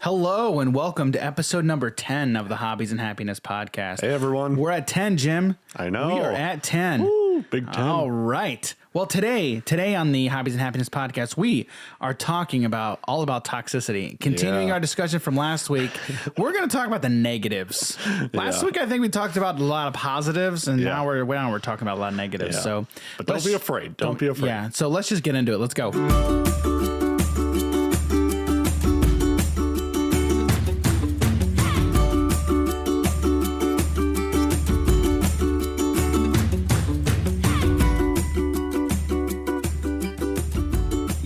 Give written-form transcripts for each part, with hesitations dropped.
Hello and welcome to episode number 10 of the Hobbies and Happiness podcast. Hey, everyone. We're at 10, Jim. I know. We are at 10. Woo, big 10. All right. Well, today on the Hobbies and Happiness podcast, we are talking all about toxicity. Continuing our discussion from last week, we're going to talk about the negatives. Last week, I think we talked about a lot of positives, and now we're talking about a lot of negatives. Yeah. So, but don't be afraid. Don't be afraid. Yeah. So let's just get into it. Let's go.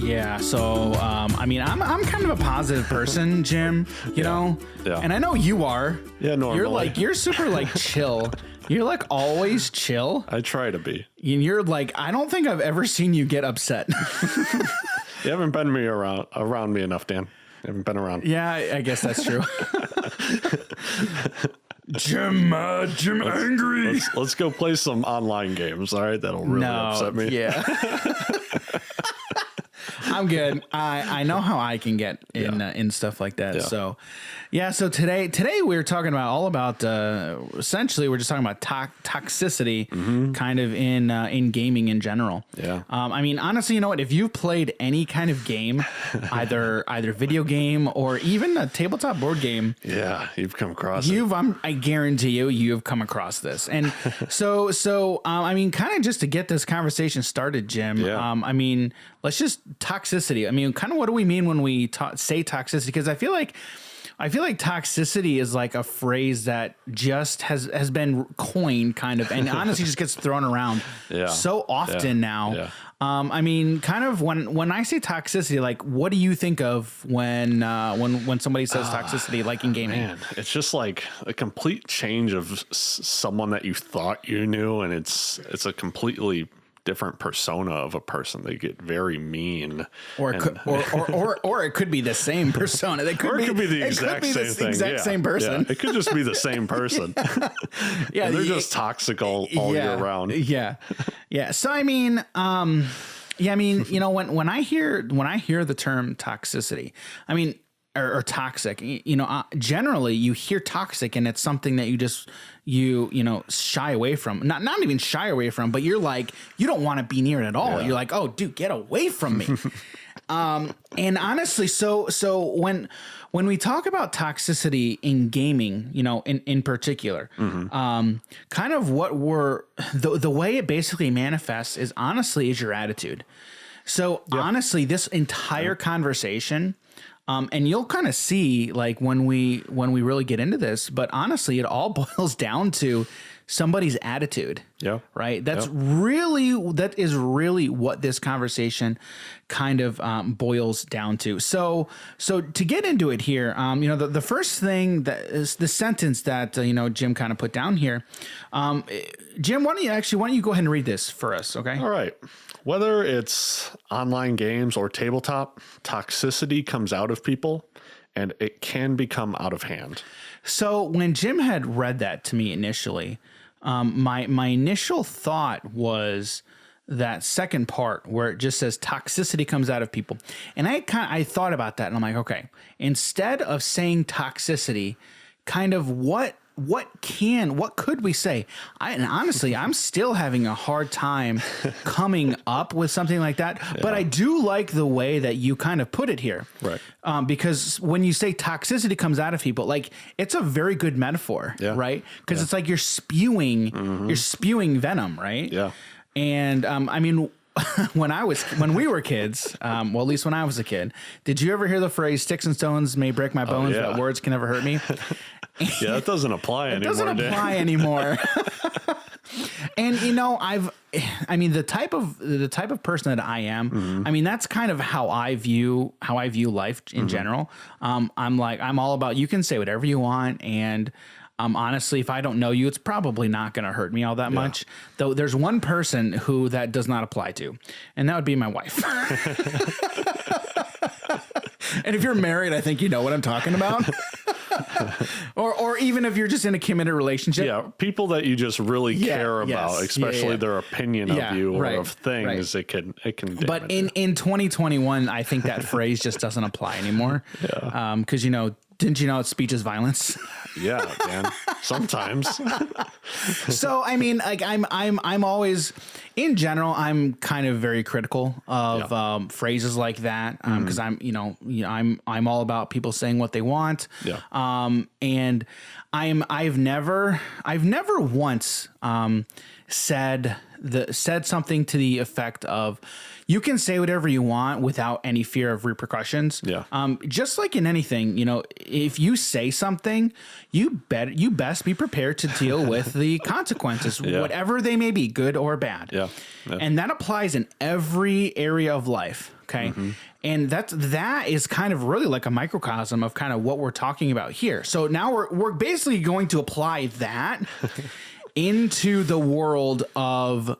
Yeah, so I'm kind of a positive person, Jim. You know, and I know you are. Yeah, normally. You're super chill. You're always chill. I try to be. And you're I don't think I've ever seen you get upset. You haven't been around me enough, Dan. You haven't been around. Yeah, I guess that's true. Jim angry. Let's go play some online games. All right, that'll really upset me. Yeah. I'm good. I know how I can get in stuff like that. Yeah. So today we're talking about essentially we're just talking about toxicity, kind of in gaming in general. Yeah. Honestly, you know what? If you've played any kind of game, either video game or even a tabletop board game, you've come across it. I guarantee you have come across this. And so kind of just to get this conversation started, Jim. Let's just toxicity. Kind of what do we mean when we say toxicity? Because I feel like toxicity is a phrase that just has been coined kind of, and honestly just gets thrown around so often now. Yeah. Kind of when I say toxicity, what do you think of when somebody says toxicity, in gaming? Man, it's just a complete change of someone that you thought you knew, and it's a completely different persona of a person. They get very mean, or it could be the same persona. It could be the exact same person. It could just be the same person. Yeah, they're just toxic all year round. Yeah. So when I hear the term toxicity, or toxic, generally you hear toxic and it's something that you shy away from, not even shy away from, but you're you don't want to be near it at all. You're oh dude, get away from me. And honestly, so when we talk about toxicity in gaming, in particular, kind of what the way it basically manifests is your attitude. So honestly, this entire conversation, and you'll kind of see when we really get into this, but honestly, it all boils down to somebody's attitude. Yeah. Right. That is really what this conversation kind of boils down to. So to get into it here, the first thing that is the sentence that Jim kind of put down here. Jim, why don't you go ahead and read this for us? Okay. All right. Whether it's online games or tabletop, toxicity comes out of people and it can become out of hand. So when Jim had read that to me initially, my initial thought was that second part where it just says toxicity comes out of people. And I thought about that and I'm okay, instead of saying toxicity, kind of what could we say? And honestly, I'm still having a hard time coming up with something like that. Yeah. But I do like the way that you kind of put it here. Right. Because when you say toxicity comes out of people, it's a very good metaphor, right? Because it's you're spewing venom, right? Yeah. And when we were kids, well, at least when I was a kid, did you ever hear the phrase "sticks and stones may break my bones, but words can never hurt me"? Yeah, that doesn't apply anymore. It doesn't apply anymore. And the type of person that I am, that's kind of how I view life in general. I'm all about, you can say whatever you want, and honestly, if I don't know you, it's probably not going to hurt me all that much. Though there's one person who that does not apply to, and that would be my wife. And if you're married, I think you know what I'm talking about. or even if you're just in a committed relationship. Yeah, people that you just really care about, especially their opinion of you or of things, it can But in 2021, I think that phrase just doesn't apply anymore. Because didn't you know speech is violence? Yeah, man. Sometimes. So I mean, like I'm always, in general, I'm kind of very critical of phrases like that because I'm all about people saying what they want. Yeah. And I've never once said something to the effect of, you can say whatever you want without any fear of repercussions. Yeah. Just like in anything, if you say something, you best be prepared to deal with the consequences, whatever they may be, good or bad. Yeah. And that applies in every area of life. Okay. And that is kind of really like a microcosm of kind of what we're talking about here. So now we're basically going to apply that into the world of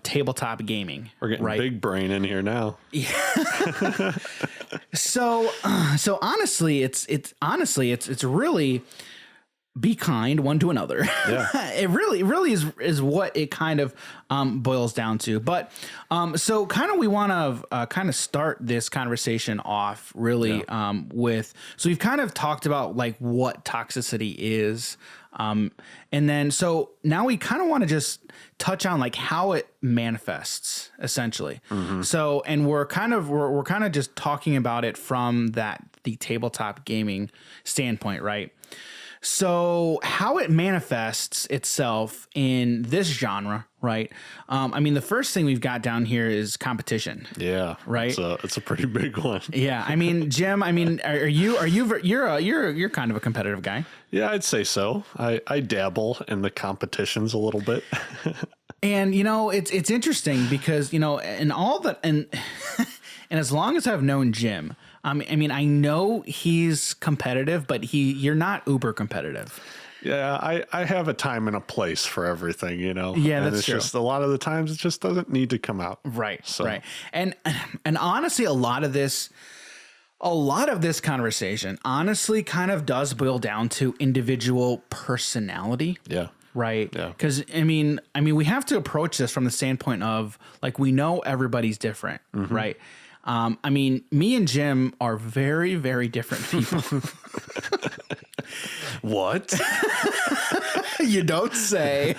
tabletop gaming. We're getting big brain in here now. Yeah. So honestly, it's really be kind one to another. Yeah. It really is what it kind of boils down to. But so kind of we want to kind of start this conversation off really with, so we've kind of talked about like what toxicity is. And then, so now we kind of want to just touch on like how it manifests essentially. So, and we're kind of just talking about it from the tabletop gaming standpoint, right? So how it manifests itself in this genre, right? I mean, the first thing we've got down here is competition. Yeah. Right. It's a pretty big one. Yeah. I mean, Jim, you're kind of a competitive guy. Yeah, I'd say so. I dabble in the competitions a little bit. And, it's interesting because, and all that, and as long as I've known Jim, I mean, I know he's competitive, but you're not uber competitive. Yeah, I have a time and a place for everything, Yeah, and that's it's true. just a lot of the times it just doesn't need to come out. Right. So. Right. And honestly, a lot of this conversation honestly kind of does boil down to individual personality. Yeah. Right. Yeah. Because I mean, we have to approach this from the standpoint of like, we know everybody's different. Right. I mean, me and Jim are very, very different people. What? You don't say.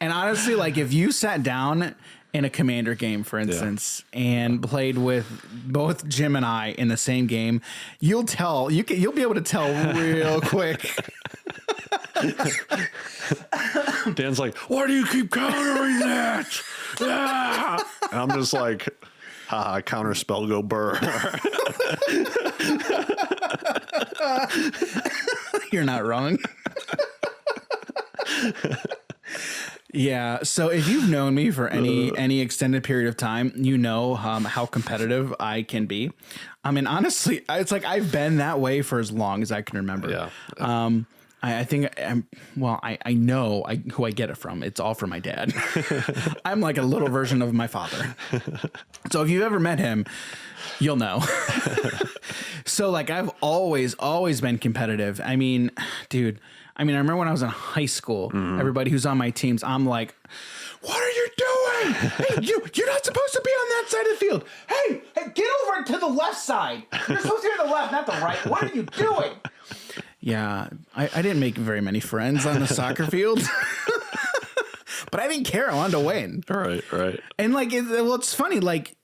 And honestly, like if you sat down in a Commander game, for instance, and played with both Jim and I in the same game, you'll be able to tell real quick. Dan's like, why do you keep countering that? Ah! And I'm just like, counter spell, go burr. You're not wrong. Yeah. So if you've known me for any extended period of time, you know how competitive I can be. I mean, honestly, it's like I've been that way for as long as I can remember. Yeah. I think I know who I get it from. It's all from my dad. I'm like a little version of my father. So if you've ever met him, you'll know. So like I've always been competitive. I mean, dude, I remember when I was in high school, everybody who's on my teams, I'm like, what are you doing? Hey, you're not supposed to be on that side of the field. Hey, get over to the left side. You're supposed to be on the left, not the right. What are you doing? Yeah, I didn't make very many friends on the soccer field, but I didn't care. I wanted to win. Right. And like, it's funny, like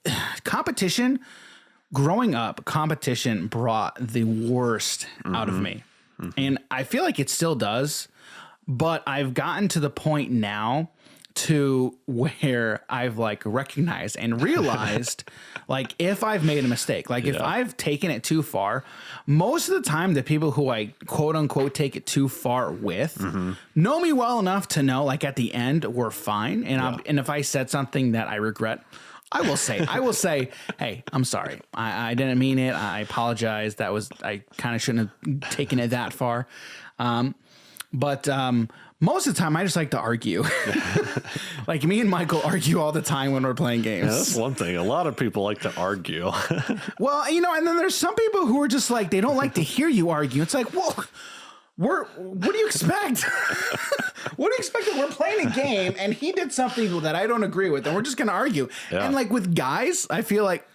growing up, competition brought the worst out of me. And I feel like it still does, but I've gotten to the point now to where I've like recognized and realized like if I've made a mistake, like if I've taken it too far, most of the time the people who I quote unquote take it too far with know me well enough to know like at the end we're fine. And and if I said something that I regret, I will say, hey, I'm sorry. I didn't mean it. I apologize. I kind of shouldn't have taken it that far. But most of the time I just like to argue. Like me and Michael argue all the time when we're playing games. Yeah, that's one thing. A lot of people like to argue. Well, and then there's some people who are just like, they don't like to hear you argue. It's like, well, what do you expect? What do you expect that we're playing a game and he did something that I don't agree with and we're just going to argue. Yeah. And like with guys, I feel like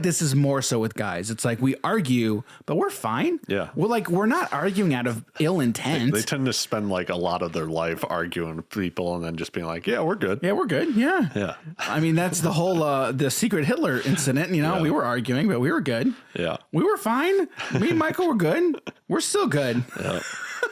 this is more so with guys. It's like we argue, but we're fine. Yeah. We're not arguing out of ill intent. They tend to spend like a lot of their life arguing with people and then just being like, yeah, we're good. Yeah, we're good. Yeah. Yeah. I mean, that's the whole, the secret Hitler incident. You know, we were arguing, but we were good. Yeah. We were fine. Me and Michael were good. We're still good. Yeah.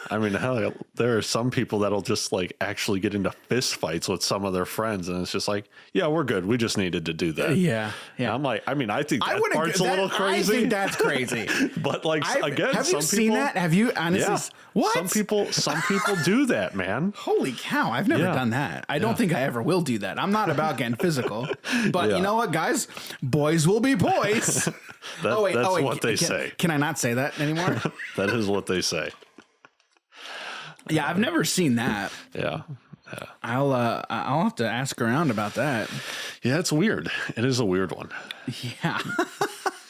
I mean, hell, there are some people that'll just like actually get into fist fights with some of their friends, and it's just like, yeah, we're good. We just needed to do that. Yeah, yeah. And I'm like, I mean, I think that part's a little crazy. I think that's crazy. But like, again, have some you people, seen that? Have you honestly? Yeah. What? Some people do that, man. Holy cow! I've never done that. I don't think I ever will do that. I'm not about getting physical, but you know what, guys? Boys will be boys. That's what they say. Can I not say that anymore? That is what they say. Yeah, I've never seen that. Yeah. I'll have to ask around about that. Yeah, it's weird. It is a weird one. Yeah.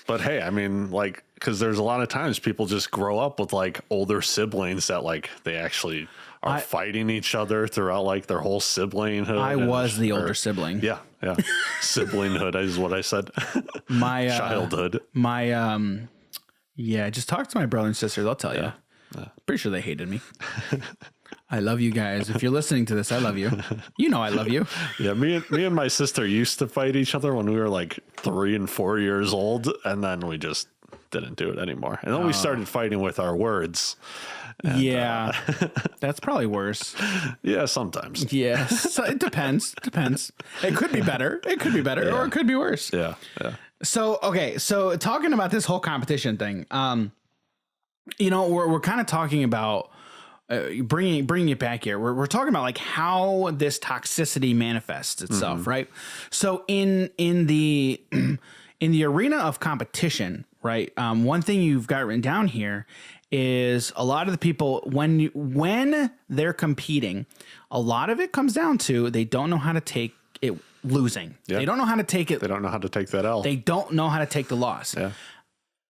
But hey, I mean, like, because there's a lot of times people just grow up with like older siblings that like they actually are fighting each other throughout like their whole siblinghood. I was the older sibling. Yeah. Siblinghood is what I said. My childhood. Just talk to my brother and sister. They'll tell you. Pretty sure they hated me. I love you guys. If you're listening to this, I love you. You know I love you. Yeah, me and my sister used to fight each other when we were like 3 and 4 years old, and then we just didn't do it anymore. And then we started fighting with our words. And, that's probably worse. Yeah, sometimes. Yeah, so it depends. It could be better. Or it could be worse. Yeah. So talking about this whole competition thing, we're kind of talking about bringing it back here. We're talking about like how this toxicity manifests itself, right? So in the arena of competition, right? One thing you've got written down here is a lot of the people when they're competing, a lot of it comes down to they don't know how to take it losing. They don't know how to take it. They don't know how to take that L. They don't know how to take the loss. Yeah.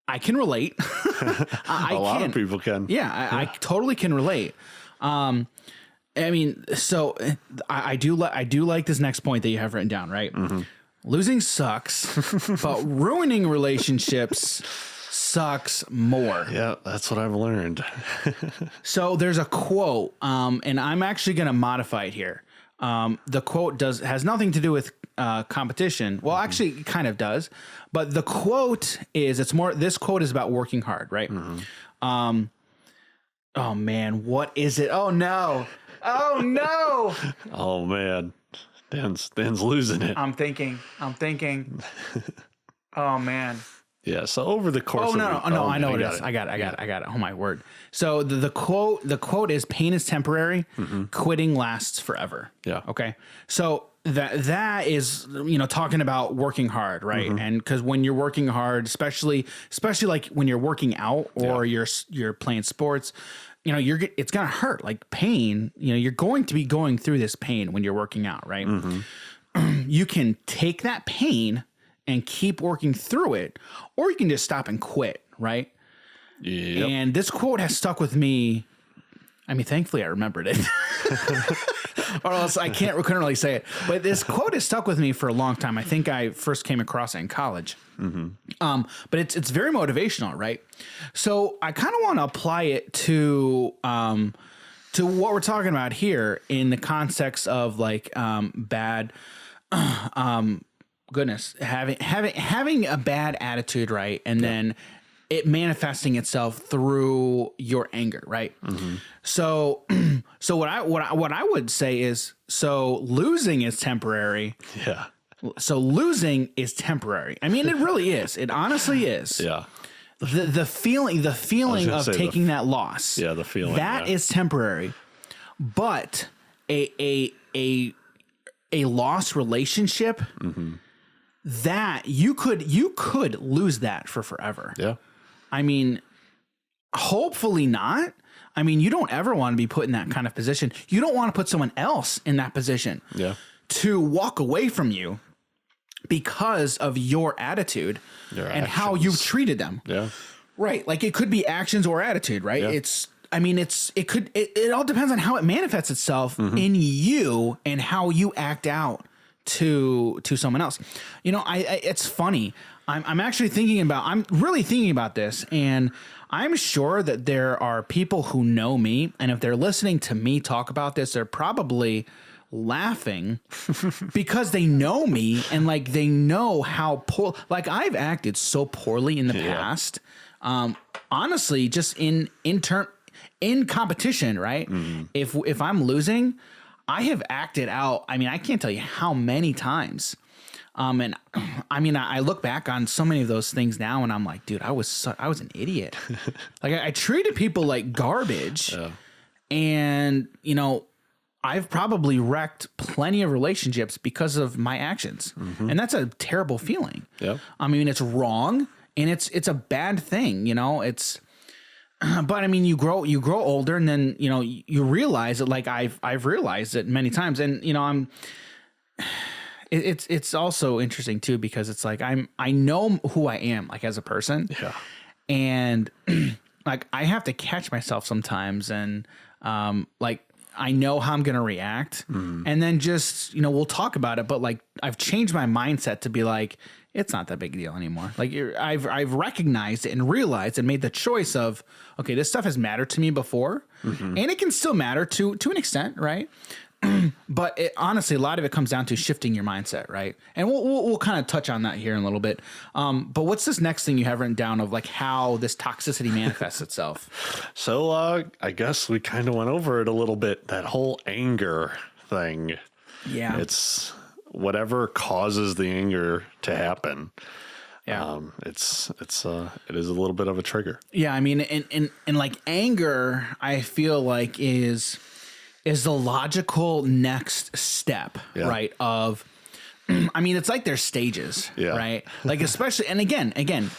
I can relate. A lot of people can. Yeah, I totally can relate. I mean, so I do like this next point that you have written down, right? Mm-hmm. Losing sucks, but ruining relationships sucks more. Yeah, that's what I've learned. So there's a quote, and I'm actually going to modify it here. The quote has nothing to do with competition. Well, actually, it kind of does. But the quote is, this quote is about working hard, right? Mm-hmm. Oh man, what is it? Oh no. Oh man. Dan's losing it. I'm thinking. Oh man. Yeah. So over the course. I know what it is. I got it. Oh my word. So the quote is, pain is temporary. Mm-hmm. Quitting lasts forever. Yeah. Okay. So that is, talking about working hard, right? Mm-hmm. And because when you're working hard, especially like when you're working out or you're playing sports, it's gonna hurt. Like pain, you're going to be going through this pain when you're working out, right? Mm-hmm. You can take that pain and keep working through it, or you can just stop and quit, right? Yep. And this quote has stuck with me. I mean, thankfully I remembered it. Or else I couldn't really say it. But this quote has stuck with me for a long time. I think I first came across it in college. Mm-hmm. But it's very motivational, right? So I kind of want to apply it to what we're talking about here in the context of like bad goodness, having a bad attitude, right? And then it manifesting itself through your anger, right? Mm-hmm. So what I would say is, so losing is temporary. Yeah. So losing is temporary. I mean, it really is. It honestly is. Yeah. The feeling of taking that loss. Yeah, the feeling that is temporary. But a lost relationship, mm-hmm. that you could lose that for forever. Yeah. I mean, hopefully not. I mean, you don't ever want to be put in that kind of position. You don't want to put someone else in that position. Yeah. To walk away from you because of your attitude and how you've treated them. Yeah. Right. Like it could be actions or attitude, right? Yeah. I mean, it all depends on how it manifests itself in you and how you act out to someone else. You know, it's funny. I'm really thinking about this, and I'm sure that there are people who know me, and if they're listening to me talk about this, they're probably laughing because they know me and like they know how poor, like I've acted so poorly in the past. Honestly, just in competition, right? If I'm losing, I have acted out. I mean, I can't tell you how many times. And I mean, I look back on so many of those things now, and I'm like, dude, I was an idiot. Like I treated people like garbage, and you know, I've probably wrecked plenty of relationships because of my actions, and that's a terrible feeling. Yeah, I mean, it's wrong, and it's a bad thing. You know, it's. But I mean, you grow older, and then you know you realize it. Like I've realized it many times, and you know It's also interesting too, because it's like I know who I am like as a person, and like I have to catch myself sometimes, and like I know how I'm gonna react, and then just you know we'll talk about it, but like I've changed my mindset to be like it's not that big a deal anymore. Like I've recognized it and realized and made the choice of okay, this stuff has mattered to me before, and it can still matter to an extent, right? But honestly, a lot of it comes down to shifting your mindset, right? And we'll kind of touch on that here in a little bit. But what's this next thing you have written down of like how this toxicity manifests itself? So I guess we kind of went over it a little bit. That whole anger thing. Yeah, it's whatever causes the anger to happen. Yeah, it is a little bit of a trigger. Yeah, I mean, and like anger, I feel like is the logical next step, right? Of, I mean, it's like there's stages, right? Like especially, and again,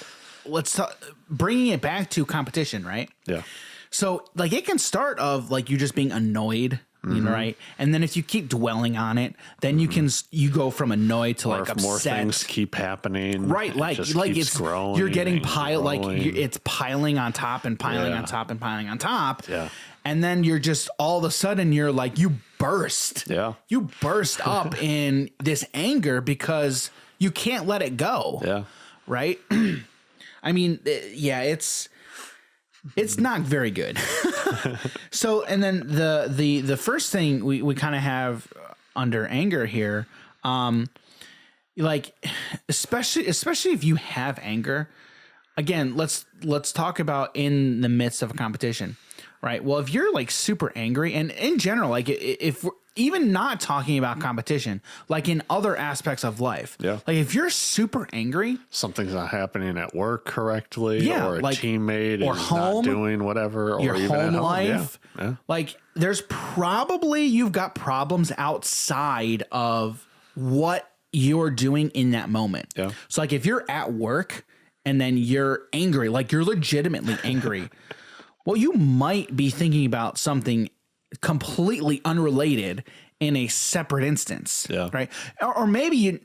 let's bringing it back to competition, right? Yeah. So like it can start of like you just being annoyed, you know, right? And then if you keep dwelling on it, then you go from annoyed to like upset. More things keep happening, right? Like it's growing. You're getting it's piling on top and piling on top and piling on top. Yeah. And then you're just all of a sudden you're like you burst. Yeah. You burst up in this anger because you can't let it go. Yeah. Right? I mean, yeah, it's not very good. So, and then the first thing we kind of have under anger here, like especially if you have anger, again, let's talk about in the midst of a competition. Right. Well, if you're like super angry, and in general, like if we're even not talking about competition, like in other aspects of life, like if you're super angry, something's not happening at work correctly, or a like, teammate or is home, not doing whatever, or your even home at home. life, Yeah. like there's probably you've got problems outside of what you're doing in that moment. Yeah. So like if you're at work and then you're angry, like you're legitimately angry. Well, you might be thinking about something completely unrelated in a separate instance, right? Or maybe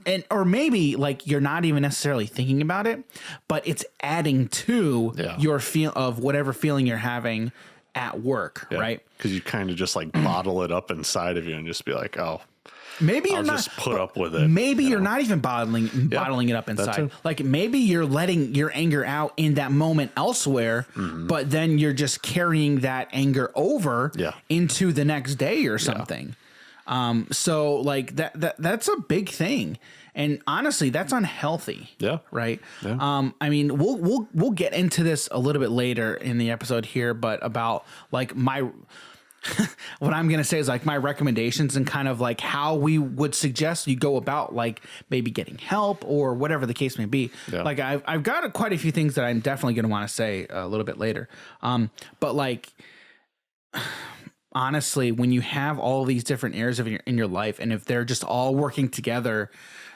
like you're not even necessarily thinking about it, but it's adding to your feel of whatever feeling you're having at work, right? Because you kind of just like bottle it up inside of you and just be like, oh. Maybe you're just put up with it. Maybe you're not even bottling it up inside. Like maybe you're letting your anger out in that moment elsewhere, but then you're just carrying that anger over into the next day or something. So like that's a big thing. And honestly, that's unhealthy. Yeah. Right. Yeah. I mean, we'll get into this a little bit later in the episode here, but about like what I'm going to say is like my recommendations and kind of like how we would suggest you go about like maybe getting help or whatever the case may be. Yeah. Like I've got quite a few things that I'm definitely going to want to say a little bit later. But like, honestly, when you have all these different areas in your life, and if they're just all working together,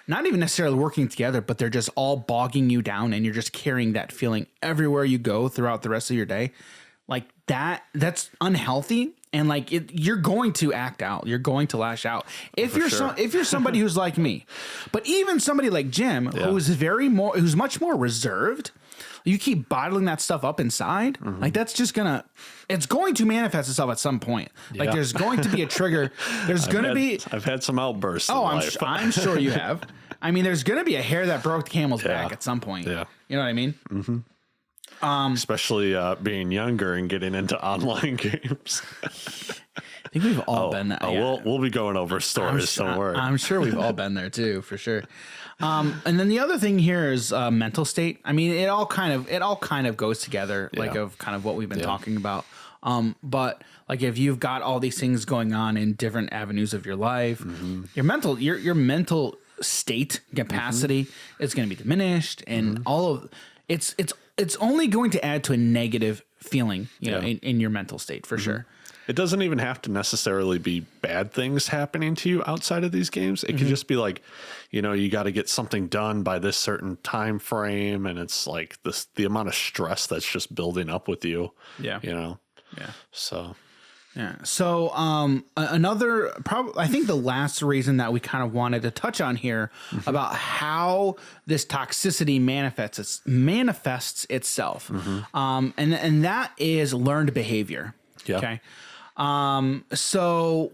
not even necessarily working together, but they're just all bogging you down and you're just carrying that feeling everywhere you go throughout the rest of your day, like that's unhealthy. And like you're going to act out, you're going to lash out if if you're somebody who's like me. But even somebody like Jim, who's much more reserved, you keep bottling that stuff up inside. Like that's just it's going to manifest itself at some point. Like there's going to be a trigger. There's I've had some outbursts. I'm sure you have. I mean, there's going to be a hair that broke the camel's back at some point. Yeah. You know what I mean? Especially being younger and getting into online games. I think we've all been there. We'll be going over stories. Don't worry. I'm sure we've all been there too, for sure. And then the other thing here is mental state. I mean, it all kind of goes together, like of kind of what we've been talking about. But like if you've got all these things going on in different avenues of your life, your mental state capacity is going to be diminished, and all of it's only going to add to a negative feeling, you know, in your mental state for sure. It doesn't even have to necessarily be bad things happening to you outside of these games. It could just be like, you know, you got to get something done by this certain time frame, and it's like the amount of stress that's just building up with you. Yeah. You know. Yeah. So another I think the last reason that we kind of wanted to touch on here about how this toxicity manifests itself. And that is learned behavior. Yeah. Okay. So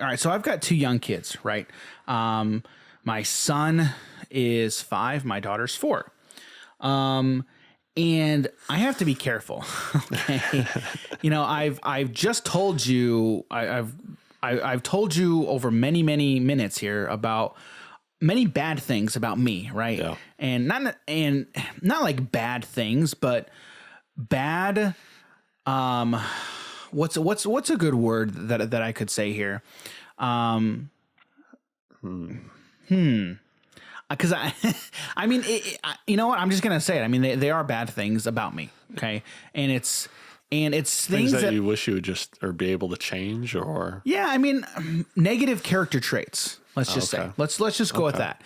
all right, so I've got 2 young kids, right? My son is 5, my daughter's 4. And I have to be careful. Okay. You know, I've just told you, I've told you over many minutes here about many bad things about me, right? Yeah. And not like bad things, but bad. What's a good word that I could say here? Because I mean, you know what? I'm just gonna say it. I mean, they are bad things about me. Okay, and it's things that you wish you would just or be able to change, or I mean, negative character traits. Let's just say. Let's just go with that.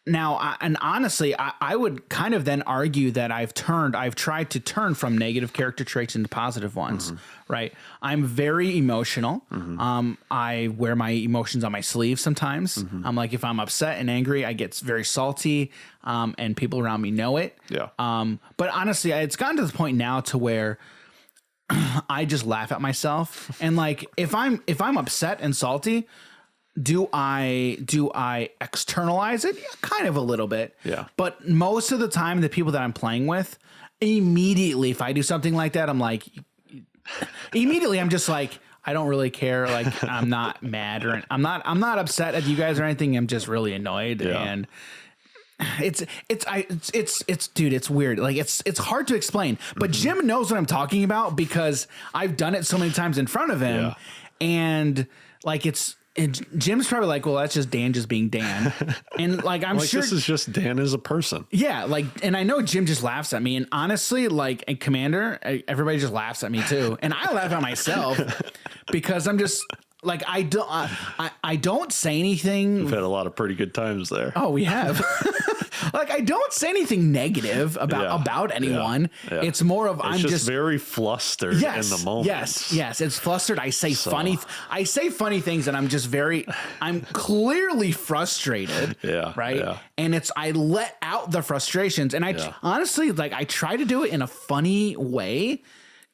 Now, and honestly, I would kind of then argue that I've tried to turn from negative character traits into positive ones, right? I'm very emotional. I wear my emotions on my sleeve sometimes. I'm like, if I'm upset and angry, I get very salty, and people around me know it. Yeah. But honestly, it's gotten to the point now to where I just laugh at myself. And like, if I'm upset and salty, do I externalize it? Yeah, kind of a little bit. Yeah. But most of the time, the people that I'm playing with, immediately, if I do something like that, I'm like, immediately, I'm just like, I don't really care. Like, I'm not mad or I'm not upset at you guys or anything. I'm just really annoyed. Yeah. And it's dude, it's weird. Like it's hard to explain, but Jim knows what I'm talking about because I've done it so many times in front of him. Yeah. And like, and Jim's probably like, well, that's just Dan just being Dan. And like, I'm sure this is just Dan as a person. Yeah. Like, and I know Jim just laughs at me, and honestly, like a Commander, everybody just laughs at me too. And I laugh at myself because I'm just like, I don't say anything. We've had a lot of pretty good times there. Oh, we have. Like, I don't say anything negative about anyone. Yeah. It's more of I'm just very flustered in the moment. Yes, it's flustered. I say funny things, and I'm clearly frustrated. Yeah, right. Yeah. And I let out the frustrations, and honestly, like, I try to do it in a funny way,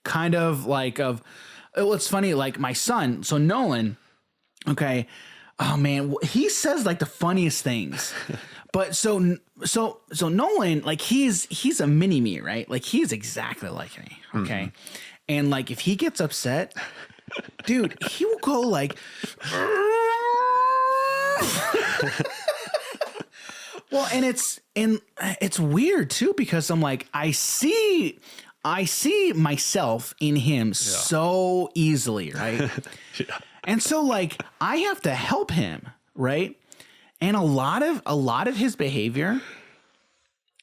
kind of like it's funny, like my son, so Nolan. Okay. Oh man, he says like the funniest things. But so Nolan, like he's a mini me, right? Like he's exactly like me. Okay. And like if he gets upset, dude, he will go like well, and it's weird too, because I'm like, I see myself in him so easily, right? Yeah. And so like I have to help him, right? And a lot of his behavior,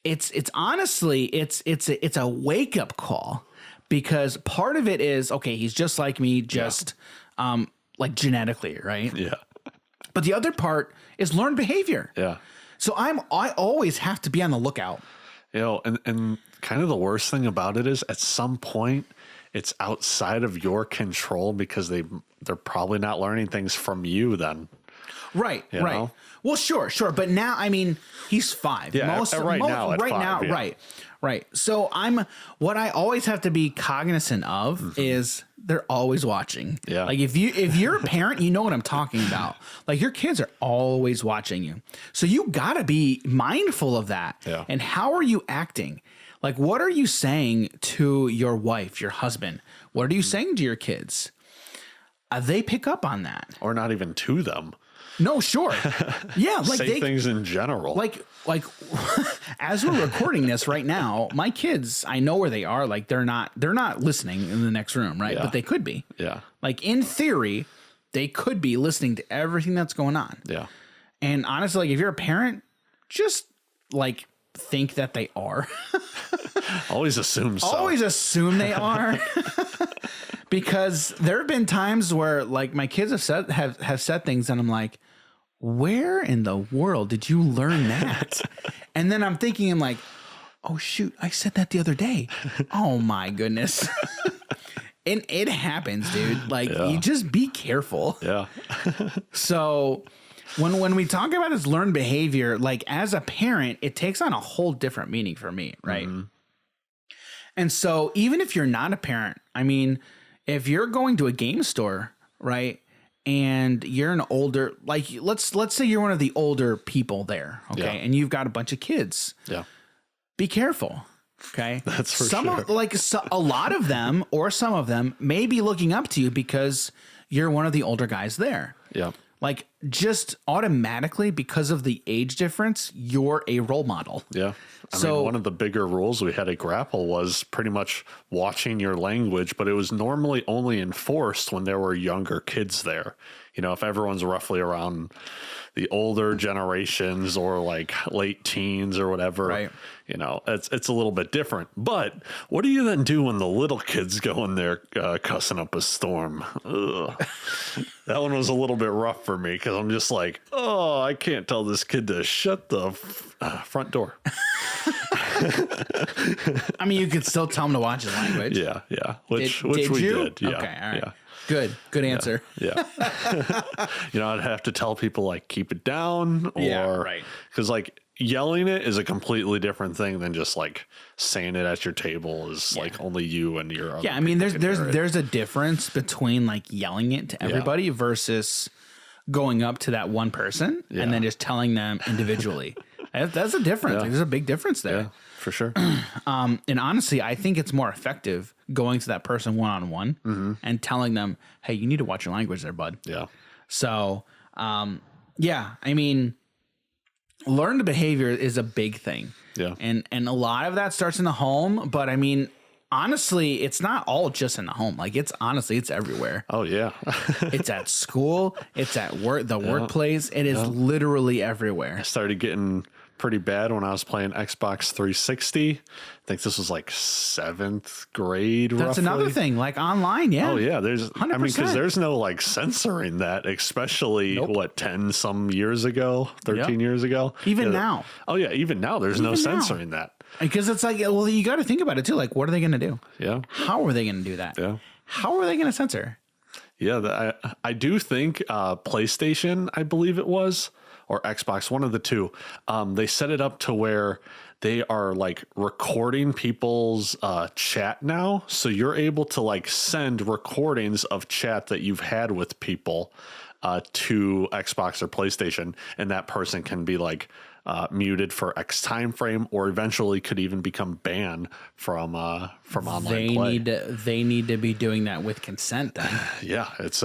it's honestly it's a wake up call, because part of it is, okay, he's just like me, just like genetically, right? Yeah. But the other part is learned behavior. Yeah. So I always have to be on the lookout. You know, and kind of the worst thing about it is at some point it's outside of your control because they're probably not learning things from you then. Right. You know? Well, sure. But now, I mean, he's 5. Yeah. Right. So what I always have to be cognizant of is they're always watching. Yeah. Like if you're a parent, you know what I'm talking about. Like your kids are always watching you. So you gotta be mindful of that. Yeah. And how are you acting? Like, what are you saying to your wife, your husband? What are you saying to your kids? They pick up on that. Or not even to them. No, sure. Yeah. Like say things in general. Like as we're recording this right now, my kids, I know where they are. Like they're not listening in the next room. Right. Yeah. But they could be. Yeah. Like in theory, they could be listening to everything that's going on. Yeah. And honestly, like if you're a parent, just like think that they are. Always assume so. Always assume they are. Because there have been times where like my kids have said things and I'm like, where in the world did you learn that? And then I'm thinking, I'm like, oh shoot, I said that the other day. Oh my goodness. And it happens, dude. Like you just be careful. Yeah. So when we talk about this learned behavior, like as a parent, it takes on a whole different meaning for me. Right. Mm-hmm. And so even if you're not a parent, I mean, if you're going to a game store, right, and you're an older, like let's say you're one of the older people there, okay, and you've got a bunch of kids, be careful, okay. That's for sure. A lot of them or some of them may be looking up to you because you're one of the older guys there. Yeah. Like just automatically because of the age difference, you're a role model. Yeah. I mean, one of the bigger rules we had to grapple was pretty much watching your language, but it was normally only enforced when there were younger kids there. You know, if everyone's roughly around the older generations or like late teens or whatever, right, you know, it's a little bit different. But what do you then do when the little kids go in there cussing up a storm? Ugh. That one was a little bit rough for me because I'm just like, oh, I can't tell this kid to shut the front door. I mean, you could still tell him to watch his language. Yeah, yeah. Which we did. Yeah, okay, all right. Yeah. Good answer. Yeah. You know, I'd have to tell people like keep it down, or right, because like yelling it is a completely different thing than just like saying it at your table is like only you and your other I mean, there's a difference between like yelling it to everybody versus going up to that one person and then just telling them individually. That's a difference. Yeah. Like, there's a big difference there. Yeah, for sure. And honestly, I think it's more effective going to that person one-on-one and telling them, hey, you need to watch your language there, bud. Yeah. So, I mean, learned behavior is a big thing. Yeah. And a lot of that starts in the home, but I mean, honestly, it's not all just in the home. Like it's everywhere. Oh yeah. It's at school. It's at work, the workplace. It is literally everywhere. I started getting pretty bad when I was playing Xbox 360. I think this was like 7th grade. That's roughly. Another thing, like online. Yeah. Oh yeah. 100%. I mean, because there's no like censoring that, especially 10 some years ago, 13 years ago. Even now. Oh yeah. Even now there's no censoring that. Because it's like, well, you got to think about it too. Like, what are they going to do? Yeah. How are they going to do that? Yeah. How are they going to censor? Yeah. I do think PlayStation, I believe it was, or Xbox, one of the two, they set it up to where they are like recording people's chat now. So you're able to like send recordings of chat that you've had with people to Xbox or PlayStation, and that person can be like muted for X time frame, or eventually could even become banned from online play. They need to be doing that with consent then. Yeah, it's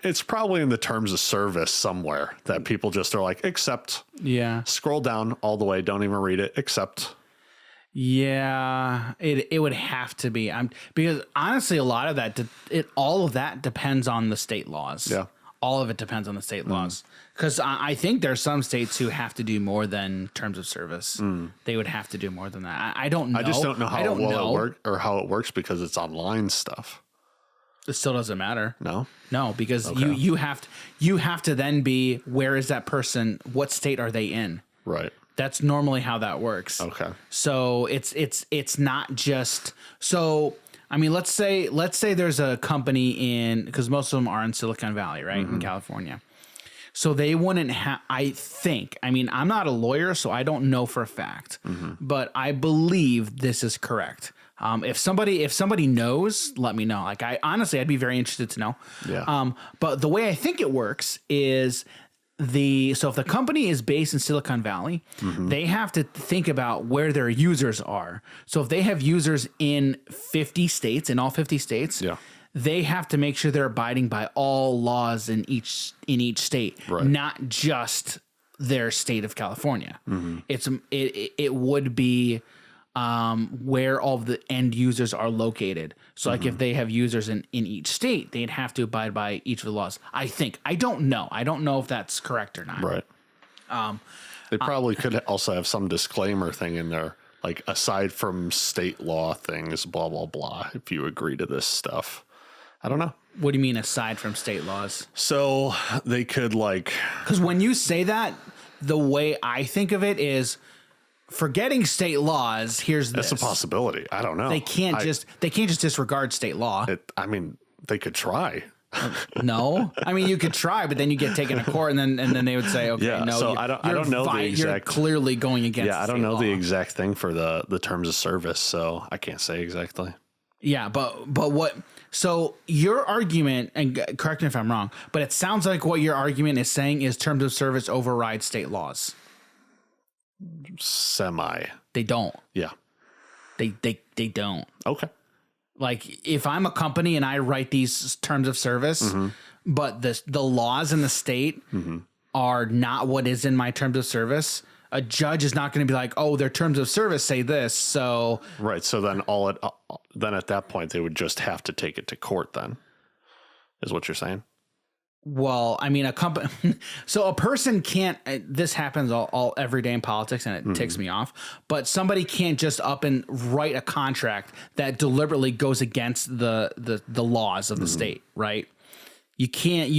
it's probably in the terms of service somewhere that people just are like, accept. Yeah. Scroll down all the way, don't even read it, accept. Yeah, it would have to be. Because honestly, a lot of that, all of that depends on the state laws. Yeah. All of it depends on the state laws. Because I think there's some states who have to do more than terms of service. They would have to do more than that. I don't know. I just don't know how it works because it's online stuff. It still doesn't matter. No, because you have to then be, where is that person? What state are they in? Right. That's normally how that works. Okay. So it's not just so. I mean, let's say there's a company in, because most of them are in Silicon Valley, right, in California. So they wouldn't have. I think. I mean, I'm not a lawyer, so I don't know for a fact, but I believe this is correct. If somebody knows, let me know. Like, I'd be very interested to know. Yeah. But the way I think it works is so if the company is based in Silicon Valley, they have to think about where their users are. So if they have users in 50 states, in all 50 states, they have to make sure they're abiding by all laws in each state, not just their state of California. It would be where all of the end users are located. So like if they have users in each state, they'd have to abide by each of the laws. I think. I don't know if that's correct or not. Right. They probably could also have some disclaimer thing in there, like aside from state law things, blah, blah, blah, if you agree to this stuff. I don't know. What do you mean aside from state laws? So they could like... Because when you say that, the way I think of it is... Forgetting state laws, here's this. That's a possibility. I don't know. They can't just disregard state law. I mean, they could try. No, I mean you could try, but then you get taken to court, and then they would say, okay, no. So I don't know the exact. You're clearly going against. Yeah, I don't know law. the exact thing for the terms of service, so I can't say exactly. Yeah, but what? So your argument, and correct me if I'm wrong, but it sounds like what your argument is saying is terms of service override state laws. Semi. They don't. Yeah. They don't. Okay. Like if I'm a company and I write these terms of service, but the laws in the state are not what is in my terms of service, a judge is not going to be like, oh, their terms of service say this. So right. So then then at that point they would just have to take it to court. Then is what you're saying. Well, I mean, so a person can't, this happens all every day in politics and it ticks me off, but somebody can't just up and write a contract that deliberately goes against the laws of the state, right? You can't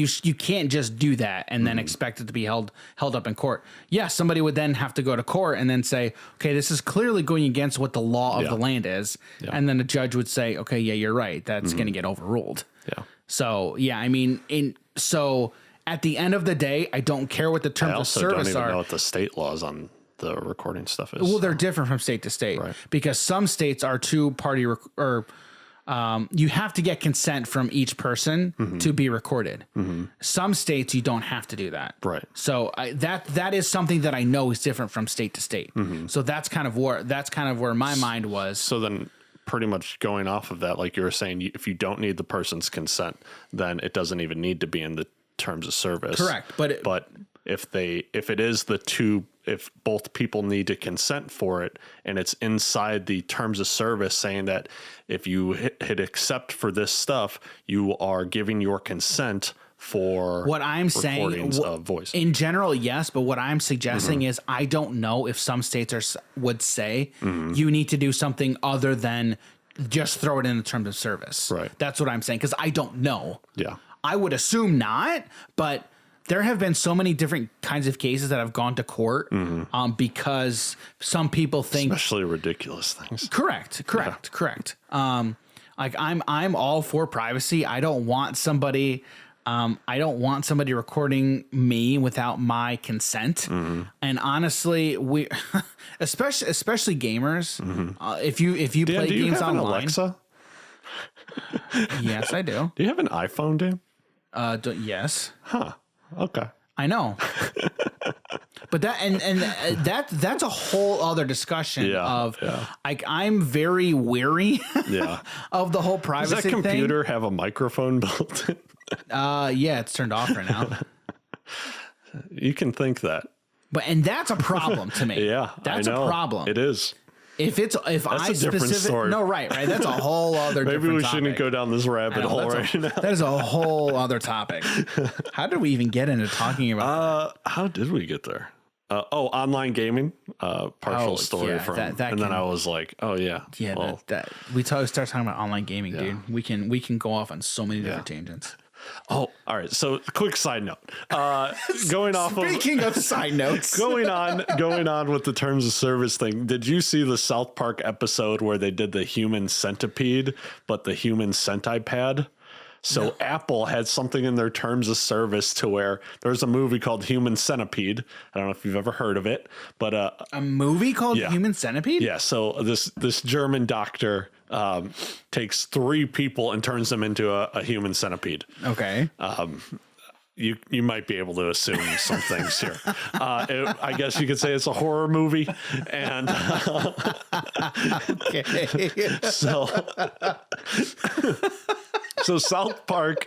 just do that and then expect it to be held up in court. Yeah, somebody would then have to go to court and then say, okay, this is clearly going against what the law of the land is. Yeah. And then the judge would say, okay, yeah, you're right. That's going to get overruled. Yeah. So, yeah, I mean, so at the end of the day, I don't care what the terms of service are. I also don't even know what the state laws on the recording stuff is. Well, they're different from state to state, right? Because some states are two-party you have to get consent from each person to be recorded. Some states you don't have to do that, right? So that is something that I know is different from state to state. So that's kind of where my mind was. So then, pretty much going off of that, like you were saying, if you don't need the person's consent, then it doesn't even need to be in the terms of service. Correct, but if both people need to consent for it, and it's inside the terms of service saying that if you hit accept for this stuff, you are giving your consent for what I'm saying of voice. In general, yes, but what I'm suggesting is I don't know if some states would say you need to do something other than just throw it in the terms of service. Right. That's what I'm saying, because I don't know. Yeah. I would assume not, but there have been so many different kinds of cases that have gone to court because some people think, especially ridiculous things. Correct. Like I'm all for privacy. I don't want somebody recording me without my consent. And honestly, we, especially gamers, if you Dan, play do you games have an online, Alexa? Yes, I do. Do you have an iPhone, Dan? Yes. Huh. Okay. I know. But that's a whole other discussion like I'm very wary of the whole privacy thing. Does that computer have a microphone built in? Yeah, it's turned off right now. You can think that. And that's a problem to me. Yeah. That's a problem. It is. If That's a different story. No, right. That's a whole other Maybe we shouldn't topic. go down this rabbit hole right now. That is a whole other topic. How did we even get into talking about that? How did we get there? Online gaming, partial story from, and then I was like, oh yeah. Yeah, we start talking about online gaming, dude. We can go off on so many different tangents. Oh, all right. So quick side note, going off Speaking of side notes, going on with the terms of service thing. Did you see the South Park episode where they did the human centipede, but the human centipad? So Apple had something in their terms of service to where there's a movie called Human Centipede. I don't know if you've ever heard of it, but a movie called Human Centipede? yeah. So this German doctor takes 3 people and turns them into a human centipede. Okay. You might be able to assume some things here. I guess you could say it's a horror movie, and so South Park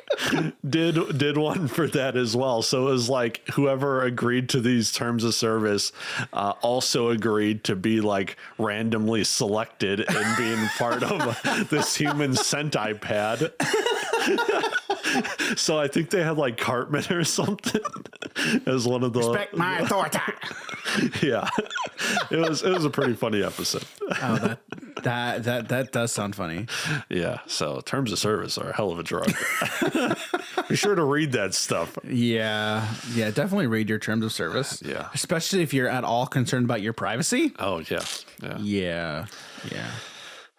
did one for that as well. So it was like whoever agreed to these terms of service also agreed to be like randomly selected and being part of this human centipede. So I think they had like Cartman or something as one of the Respect my authority. Yeah, it was a pretty funny episode. Oh, that does sound funny. Yeah, so terms of service are a hell of a drug. Be sure to read that stuff. Yeah, definitely read your terms of service. Yeah. Especially if you're at all concerned about your privacy. Oh yeah. Yeah.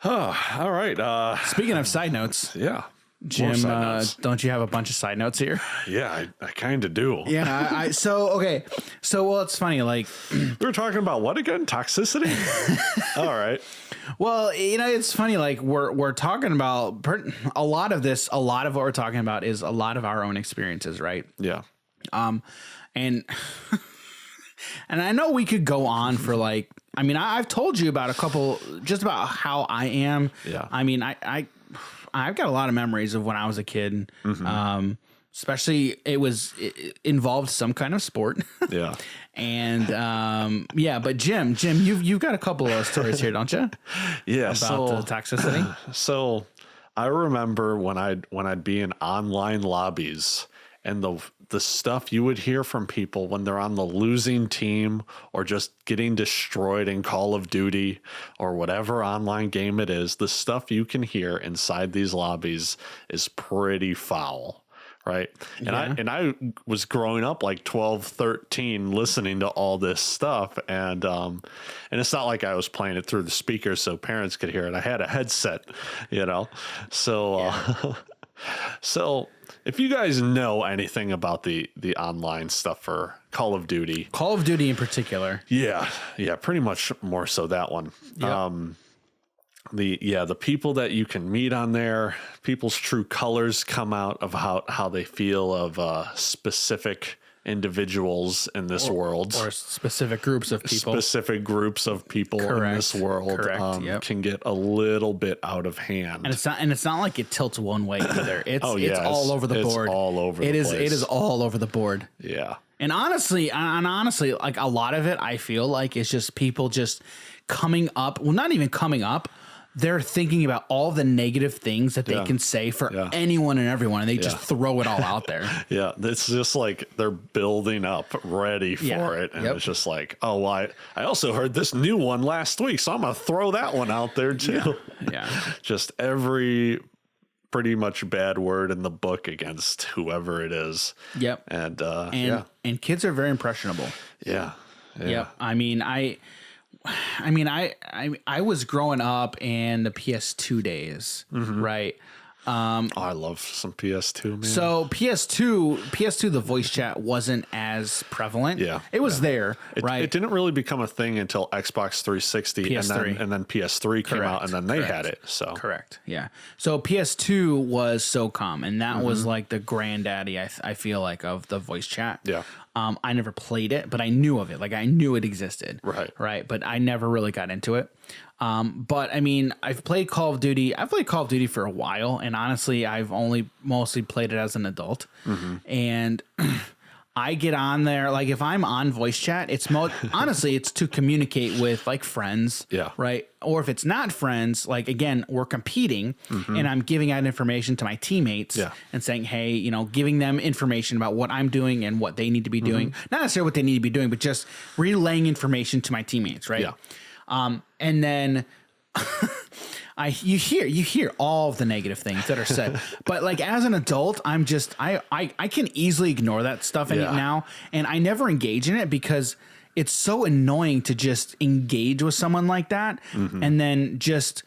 Oh, all right. Speaking of side notes, Yeah. Jim, don't you have a bunch of side notes here? Yeah, I kind of do. Yeah. So it's funny. Like, We were talking about what again? Toxicity? All right. well, it's funny. Like we're talking about a lot of this. A lot of what we're talking about is a lot of our own experiences, right? Yeah. And and I know we could go on for like. I mean, I've told you about a couple, just about how I am. Yeah. I mean, I've got a lot of memories of when I was a kid. Especially it involved some kind of sport. Yeah. And but Jim, you've got a couple of stories here, don't you? Yeah. About the toxicity. So I remember when I'd be in online lobbies and the stuff you would hear from people when they're on the losing team or just getting destroyed in Call of Duty or whatever online game it is, the stuff you can hear inside these lobbies is pretty foul. Right. And I was growing up like 12, 13, listening to all this stuff. And it's not like I was playing it through the speakers so parents could hear it. I had a headset, so, so if you guys know anything about the online stuff for Call of Duty in particular. Yeah. Pretty much more so that one. Yep. The people that you can meet on there, people's true colors come out of how they feel of specific individuals in this world, or specific groups of people. In this world. Yep. Can get a little bit out of hand. And it's not like it tilts one way either. It's all over the board. All over the place. It is all over the board. Yeah. And honestly, like a lot of it, I feel like it's just people just coming up. Well, not even coming up. They're thinking about all the negative things that they can say for anyone and everyone, and they just throw it all out there. Yeah, it's just like they're building up, ready for it, and it's just like, oh, well, I also heard this new one last week, so I'm gonna throw that one out there too. Yeah. Just every pretty much bad word in the book against whoever it is. Yep. And kids are very impressionable. Yeah. Yep. I mean, I was growing up in the PS2 days, right? I love some PS2, man. So PS2, the voice chat wasn't as prevalent. Yeah, it was there, right? It didn't really become a thing until Xbox 360, PS3. and then PS3 came out, and then they had it. So correct, yeah. So PS2 was SOCOM, and that was like the granddaddy, I feel like, of the voice chat. Yeah. I never played it, but I knew of it. Like I knew it existed. Right. But I never really got into it. But I mean, I've played Call of Duty. I've played Call of Duty for a while, and honestly, I've only mostly played it as an adult. And I get on there, like if I'm on voice chat, it's honestly, it's to communicate with like friends. Yeah. Right. Or if it's not friends, like again, we're competing and I'm giving out information to my teammates and saying, hey, giving them information about what I'm doing and what they need to be doing. Not necessarily what they need to be doing, but just relaying information to my teammates. Right. Yeah. And then you hear all of the negative things that are said, but like as an adult, I'm just I can easily ignore that stuff now, and I never engage in it because it's so annoying to just engage with someone like that and then just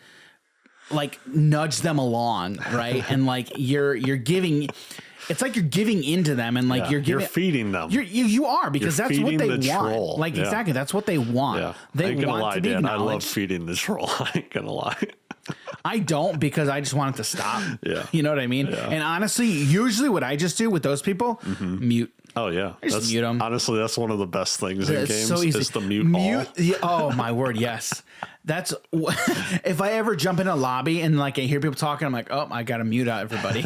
like nudge them along, right? And like you're giving. It's like you're giving into them and like you're feeding them. You are because You're that's what they want. troll. Like exactly, that's what they want. Yeah. They I ain't gonna want lie, to be Dan. I acknowledged. love feeding the troll. I ain't gonna lie. I don't because I just want it to stop. Yeah. You know what I mean? Yeah. And honestly, usually what I just do with those people, mute. Oh yeah, Just mute them. Honestly, that's one of the best things in games. So easy. Is the mute all. Yeah, oh my word, yes. That's if I ever jump in a lobby and like I hear people talking, I'm like, oh, I gotta mute out everybody.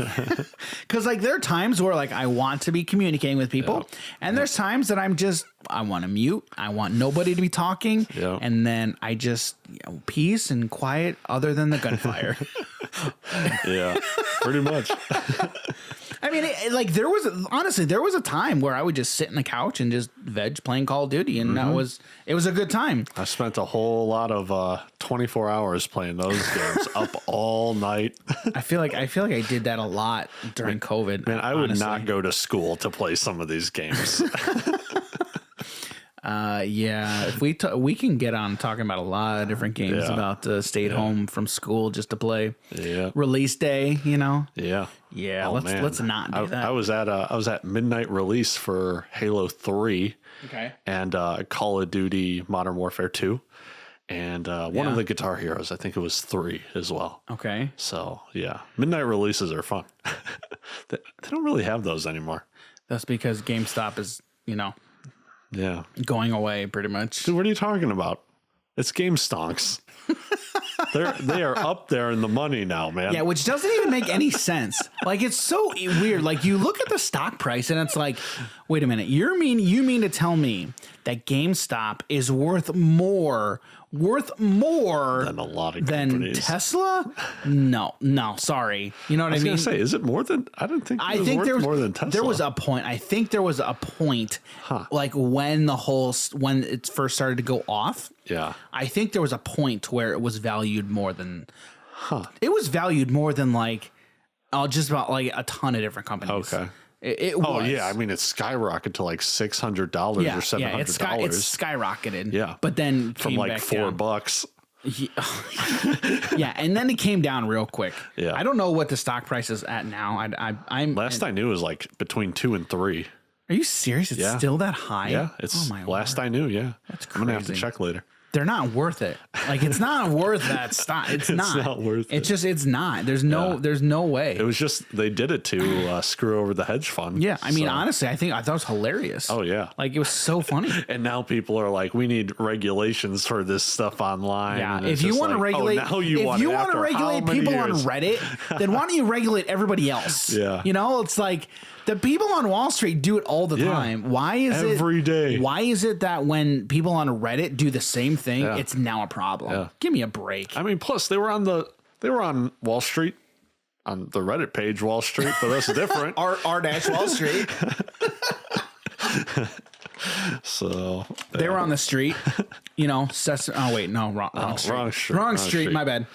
Because like there are times where like I want to be communicating with people, and there's times that I want to mute. I want nobody to be talking, and then I just peace and quiet, other than the gunfire. Yeah, pretty much. I mean, like there was a time where I would just sit in the couch and just veg playing Call of Duty, and it was a good time. I spent a whole lot of 24 hours playing those games, up all night. I feel like I did that a lot during COVID. Man, I would not go to school to play some of these games. Yeah, if we can get on talking about a lot of different games about stayed home from school just to play. Yeah, release day, Yeah. Yeah, let's not do that. I was at midnight release for Halo 3. Okay. And Call of Duty Modern Warfare 2. And one of the Guitar Heroes, I think it was 3 as well. Okay. So yeah, midnight releases are fun. They don't really have those anymore. That's because GameStop is, going away pretty much. Dude, what are you talking about? It's Game Stonks. They are up there in the money now, man. Yeah, which doesn't even make any sense. Like it's so weird. Like you look at the stock price and it's like, wait a minute, you mean to tell me that GameStop is worth more than a lot of companies. Tesla? No, sorry. You know what I mean? I was gonna say, is it more than? I don't think. I think there was more than Tesla. There was a point. I think there was a point, like when it first started to go off. Yeah. I think there was a point where it was valued more than. It was valued more than like, just about like a ton of different companies. Okay. It was. Oh yeah, I mean it's skyrocketed to like $600 or $700. It's skyrocketed. Yeah, but then from like $4. Yeah, and then it came down real quick. Yeah, I don't know what the stock price is at now. I'm last I knew it was like between 2 and 3. Are you serious? It's still that high? Yeah, it's last I knew. Yeah, that's crazy. I'm gonna have to check later. They're not worth it. Like it's not worth that stock. It's not worth it. It's just it's not. There's no way. It was just they did it to screw over the hedge fund. Yeah, I mean honestly, I thought it was hilarious. Oh yeah, like it was so funny. And now people are like, we need regulations for this stuff online. Yeah, if you want to regulate, if you want to regulate people on Reddit, then why don't you regulate everybody else? Yeah, it's like. The people on Wall Street do it all the time. Why is it every day? Why is it that when people on Reddit do the same thing, it's now a problem? Yeah. Give me a break. I mean, plus they were on Wall Street, on the Reddit page Wall Street, but that's different. R-Wall Street. So they were on the street, wrong street. Wrong street. My bad.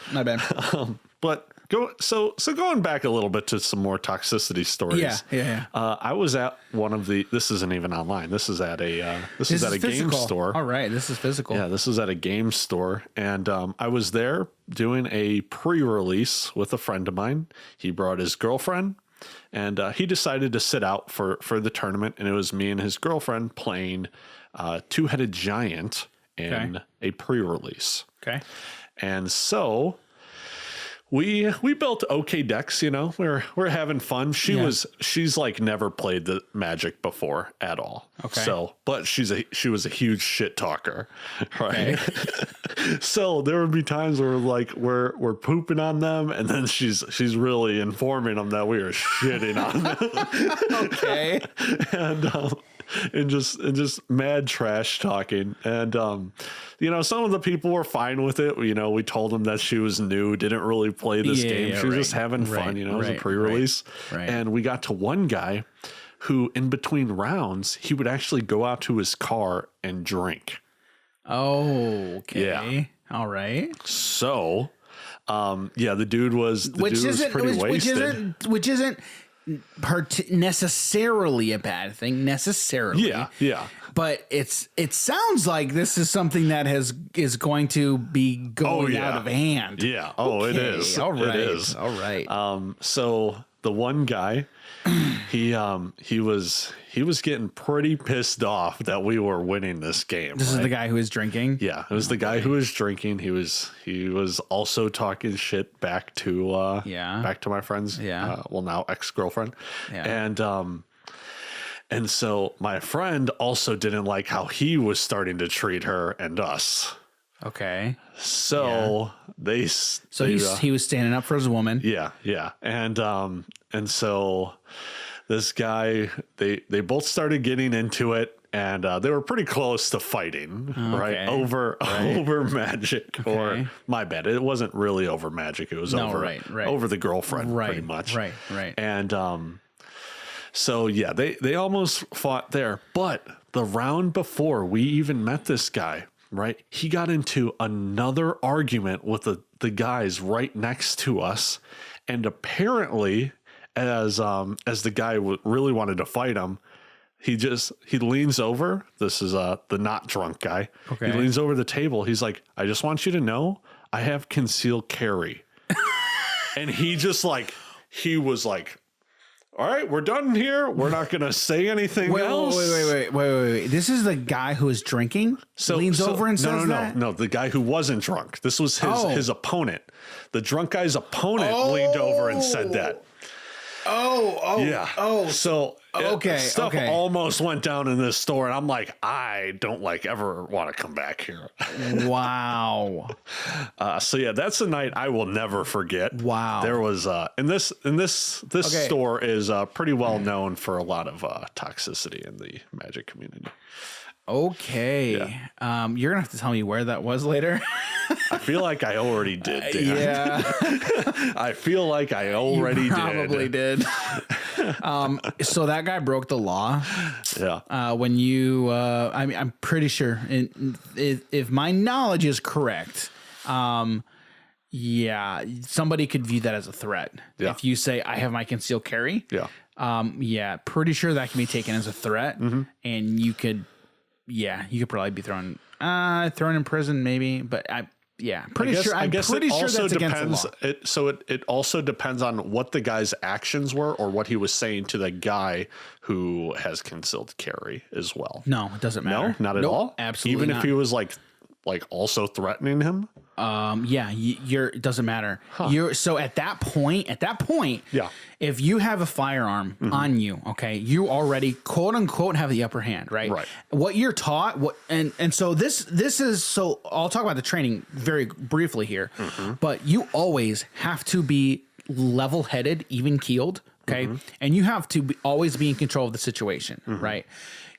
But. Going back a little bit to some more toxicity stories. Yeah. I was at one of the. This isn't even online. This is at a. This is at a game store. All right, this is physical. Yeah, this is at a game store, and I was there doing a pre-release with a friend of mine. He brought his girlfriend, and he decided to sit out for the tournament, and it was me and his girlfriend playing Two-Headed Giant in a pre-release. Okay, and so. We built okay decks, we're having fun. She's like never played the Magic before at all. Okay. So, but she was a huge shit talker, right? Okay. So there would be times where like we're pooping on them, and then she's really informing them that we are shitting on them. Okay. And just mad trash talking. And some of the people were fine with it. We told them that she was new, didn't really play this game. She was just having fun, it was a pre-release. Right. And we got to one guy who in between rounds, he would actually go out to his car and drink. Oh, okay. Yeah. All right. So Yeah, the dude was pretty wasted. Which isn't necessarily a bad thing necessarily. Yeah. But it sounds like this is something that is going to be going out of hand. Yeah. Oh, okay. It is. All right. It is. All right. So the one guy, he was getting pretty pissed off that we were winning this game. This is the guy who was drinking. Yeah, it was the guy who was drinking. He was also talking shit back to my friend's now ex-girlfriend. Yeah. And so my friend also didn't like how he was starting to treat her and us. Okay. So he was standing up for his woman. Yeah. And so this guy, they both started getting into it, and they were pretty close to fighting, right? Over magic. Okay. Or my bad, it wasn't really over magic. It was over the girlfriend, pretty much. Right. And so yeah, they almost fought there, but the round before we even met this guy, right? He got into another argument with the guys right next to us, and apparently, as the guy really wanted to fight him, he leans over. This is the NotDrunk Guy. Okay. He leans over the table. He's like, "I just want you to know, I have concealed carry," and he was like, "All right, we're done here. We're not going to say anything else." Wait. This is the guy who is drinking? Leans over and says that? No, the guy who wasn't drunk. This was his opponent. The drunk guy's opponent leaned over and said that. Stuff almost went down in this store, and I'm like, I don't ever want to come back here. Wow. So yeah, that's a night I will never forget. Wow. There was and this store is pretty well known for a lot of toxicity in the Magic community. Okay. Yeah. You're gonna have to tell me where that was later. I feel like I already did, Dan. Yeah. I feel like I already probably did. So that guy broke the law. Yeah. When you, I'm pretty sure, if my knowledge is correct, yeah, somebody could view that as a threat. Yeah. If you say, "I have my concealed carry." Yeah. Pretty sure that can be taken as a threat, and you could probably be thrown in prison, maybe. But I'm pretty sure that's against the law. It also depends on what the guy's actions were or what he was saying to the guy who has concealed carry as well. No, it doesn't matter. No, not at all. Absolutely Even not. if he was like also threatening him. It doesn't matter. So at that point, if you have a firearm on you, okay, you already quote unquote have the upper hand, right? Right. What you're taught, so this is, so I'll talk about the training very briefly here, but you always have to be level-headed, even-keeled, okay, and you have to always be in control of the situation, right?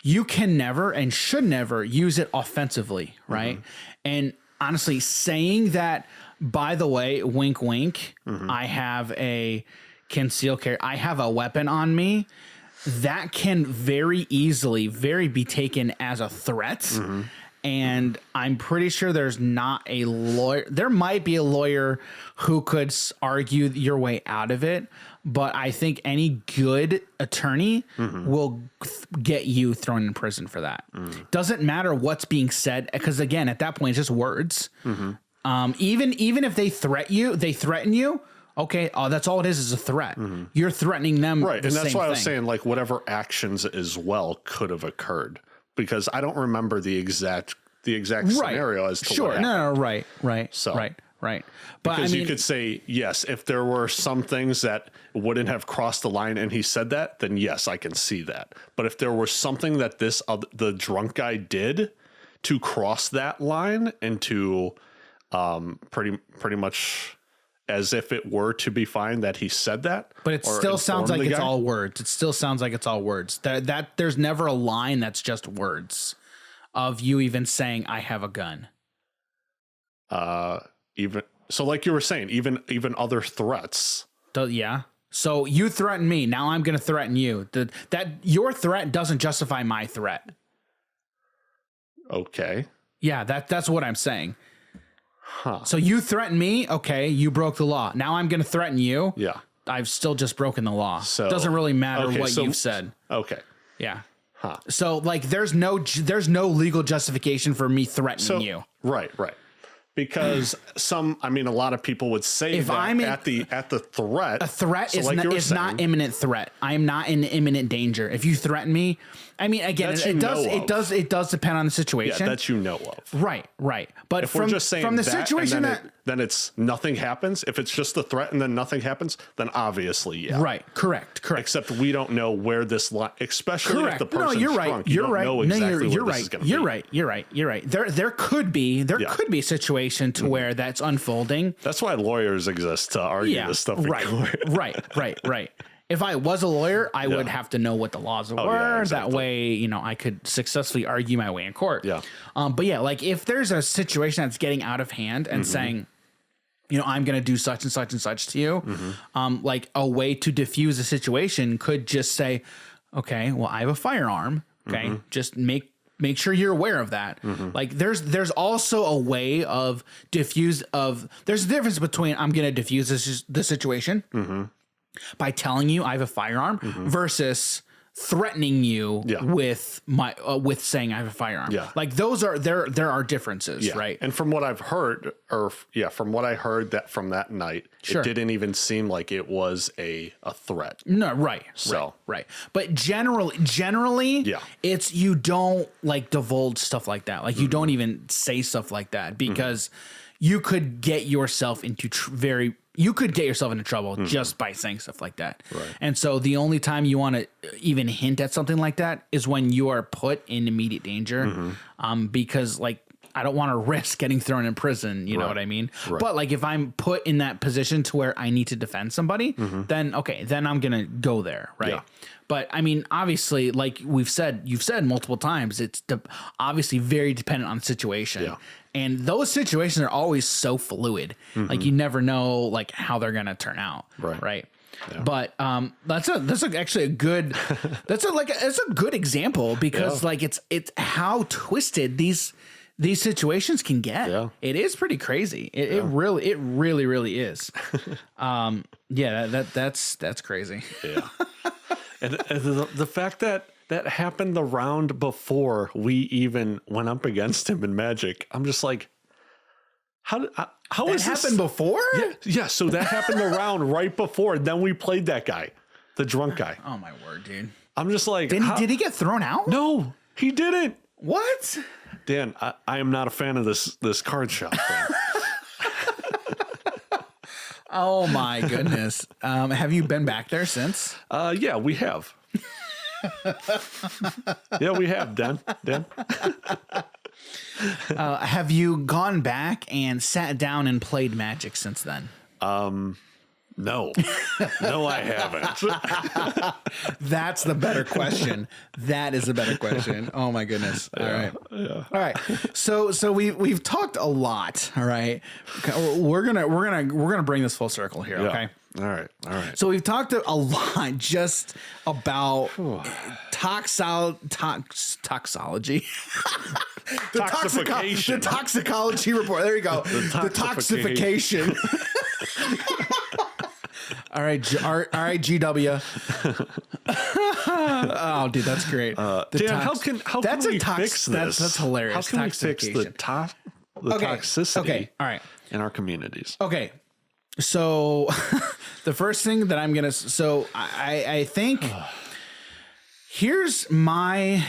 You can never and should never use it offensively, right? And honestly, saying that, by the way, wink, wink, I have a concealed carry, I have a weapon on me, that can very easily be taken as a threat. And I'm pretty sure there's not a lawyer. There might be a lawyer who could argue your way out of it, but I think any good attorney will get you thrown in prison for that. Doesn't matter what's being said, because again, at that point, it's just words. Even if they threaten you. Okay, that's all it is a threat. You're threatening them, right? And that's why I was saying, whatever actions as well could have occurred, because I don't remember the exact scenario as to what happened. Right. So right. But because you could say, yes, if there were some things that wouldn't have crossed the line and he said that, then yes, I can see that. But if there was something that the drunk guy did to cross that line into pretty much as if it were to be fine that he said that. But it still sounds like it's all words. It still sounds like it's all words. That there's never a line that's just words of you even saying, "I have a gun." Even so, like you were saying, even other threats. Yeah. So you threaten me. Now I'm going to threaten you. That your threat doesn't justify my threat. Okay. Yeah, that's what I'm saying. So you threaten me. Okay. You broke the law. Now I'm going to threaten you. Yeah. I've still just broken the law. So doesn't really matter okay, what so- you've said. Okay. Yeah. Huh. So like, there's no legal justification for me threatening you. Right. Because a lot of people would say If that I'm at the threat. A threat so is like not, you were is saying, not imminent threat. I am not in imminent danger. If you threaten me, I mean, again, That it you does, know it of. does, it does depend on the Yeah, situation. that you know of. Right. But If we're just saying from the that, situation and then it's nothing happens. If it's just the threat and then nothing happens, then obviously, yeah. right. Correct. Except we don't know where this line, especially Correct. if the person's you're right. drunk. You're don't right. know No, exactly you're where right. this is going to You're be. right. You're right. There could be a situation to where that's unfolding. That's why lawyers exist, to argue this stuff in court. Right. If I was a lawyer, I would have to know what the laws were. exactly. That way, I could successfully argue my way in court. Yeah. But yeah, like if there's a situation that's getting out of hand and saying, I'm going to do such and such and such to you, like a way to diffuse a situation could just say, okay, well, I have a firearm. Okay. Just make sure you're aware of that. Like there's also a way of there's a difference between I'm going to diffuse the situation by telling you I have a firearm versus threatening you with with saying I have a firearm. Yeah. Like those are there are differences, right? And from what I've heard, from what I heard that from that night, Sure. it didn't even seem like it was a threat. No, right. So- right. But generally, Yeah. it's you don't like divulge stuff like that. Like you don't even say stuff like that because you could get yourself into trouble just by saying stuff like that. Right. And so the only time you want to even hint at something like that is when you are put in immediate danger. Because like I don't want to risk getting thrown in prison. You know what I mean? Right. But like if I'm put in that position to where I need to defend somebody, then I'm going to go there. Right. Yeah. But I mean, obviously, like you've said multiple times, it's obviously very dependent on the situation. Yeah. And those situations are always so fluid. Like you never know like how they're going to turn out. Right. Yeah. But that's actually a good it's a good example because like it's how twisted these situations can get. Yeah. It is pretty crazy. It really is. That's crazy. Yeah. and the fact that happened the round before we even went up against him in Magic, I'm just like, how is this happened before? Yeah. So that happened the round right before. And then we played that guy, the drunk guy. Oh my word, dude. I'm just like, Did he get thrown out? No, he didn't. What? Dan, I am not a fan of this card shop thing. Oh my goodness. Have you been back there since? Yeah, we have. Yeah, we have, Dan. Have you gone back and sat down and played Magic since then? No, I haven't. That's the better question. That is the better question. Oh my goodness. All right. Yeah. All right. So we've talked a lot. All right. Okay, we're gonna bring this full circle here. Okay. All right. So we've talked a lot just about toxology. Toxification. The toxicology report. There you go. The toxification. All right, GW. Oh, dude, that's great. Dan, how can we fix this? That's hilarious. How can we fix the toxicity? Okay, all right. In our communities. Okay, so the first thing that I'm gonna, I think here's my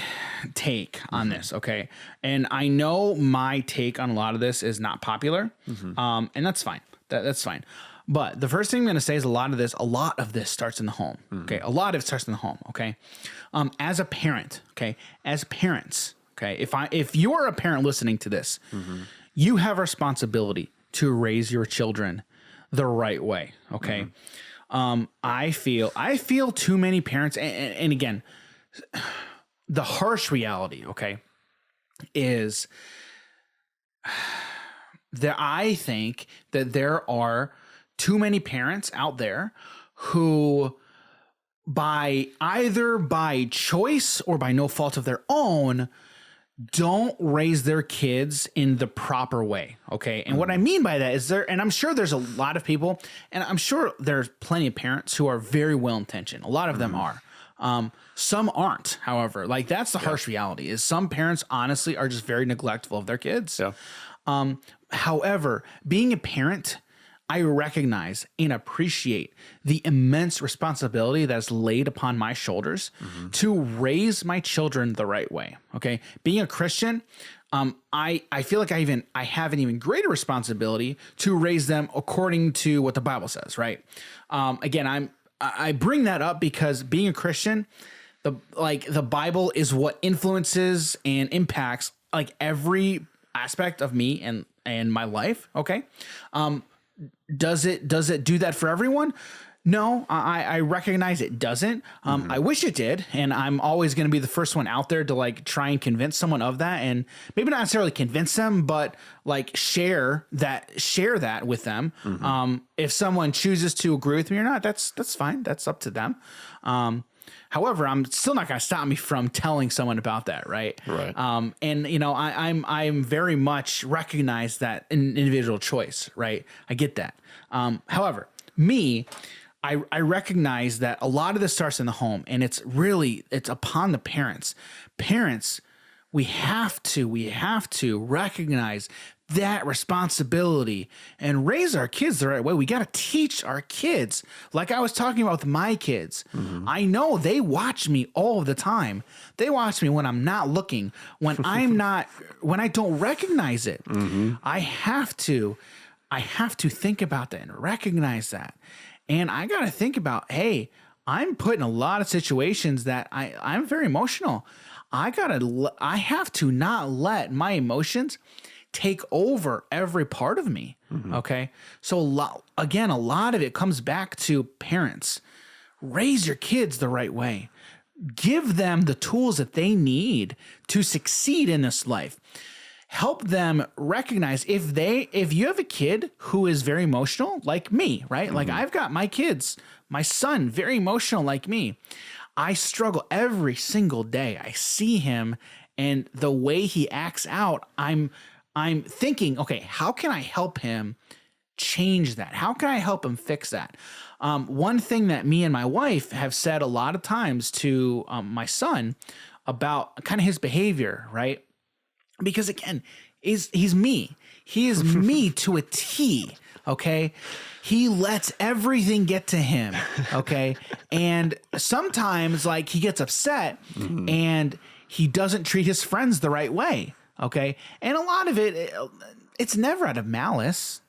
take on this. Okay, and I know my take on a lot of this is not popular, and that's fine. That's fine. But the first thing I'm going to say is a lot of this starts in the home. Okay. A lot of it starts in the home. Okay. As a parent, okay. As parents, okay. If you are a parent listening to this, you have a responsibility to raise your children the right way. Okay. I feel too many parents, and again, the harsh reality, okay, is that I think that there are too many parents out there who either by choice or by no fault of their own don't raise their kids in the proper way. Okay. And what I mean by that is and I'm sure there's a lot of people, and I'm sure there's plenty of parents who are very well intentioned. A lot of them are. Some aren't, however. Like, that's the harsh reality, is some parents honestly are just very neglectful of their kids. Yeah. However, being a parent, I recognize and appreciate the immense responsibility that's laid upon my shoulders to raise my children the right way. Okay. Being a Christian, I feel like I have an even greater responsibility to raise them according to what the Bible says. Right. Again, I bring that up because being a Christian, the Bible is what influences and impacts like every aspect of me and my life. Okay. Does it do that for everyone? No, I recognize it doesn't. I wish it did. And I'm always going to be the first one out there to like try and convince someone of that, and maybe not necessarily convince them, but like share that with them. If someone chooses to agree with me or not, that's fine. That's up to them. However, I'm still not going to stop me from telling someone about that. Right. Right. And you know, I'm very much recognize that an individual choice. Right. I get that. However, I recognize that a lot of this starts in the home, and it's upon the parents. Parents, we have to recognize that responsibility and raise our kids the right way. We got to teach our kids, like I was talking about with my kids. I know they watch me all the time. They watch me when I'm not looking, when when I don't recognize it. I have to think about that and recognize that. And I got to think about, hey, I'm put in a lot of situations that I'm very emotional. I have to not let my emotions take over every part of me. Okay. So a lot of it comes back to parents. Raise your kids the right way. Give them the tools that they need to succeed in this life. Help them recognize if you have a kid who is very emotional, like me, right? Like I've got my son, very emotional like me. I struggle every single day. I see him and the way he acts out, I'm thinking, okay, how can I help him change that? How can I help him fix that? One thing that me and my wife have said a lot of times to my son about kind of his behavior, right? Because again, he's me. He is me to a T. Okay. He lets everything get to him. Okay. And sometimes like he gets upset and he doesn't treat his friends the right way. Okay. And a lot of it's never out of malice.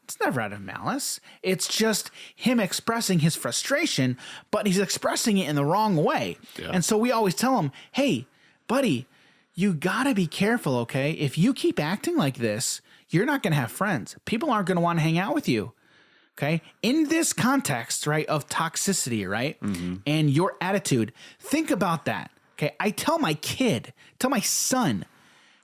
It's just him expressing his frustration, but he's expressing it in the wrong way. Yeah. And so we always tell him, hey, buddy, you gotta be careful, okay? If you keep acting like this, you're not gonna have friends. People aren't gonna want to hang out with you, okay? In this context, right, of toxicity, right, and your attitude, think about that, okay? I tell my son,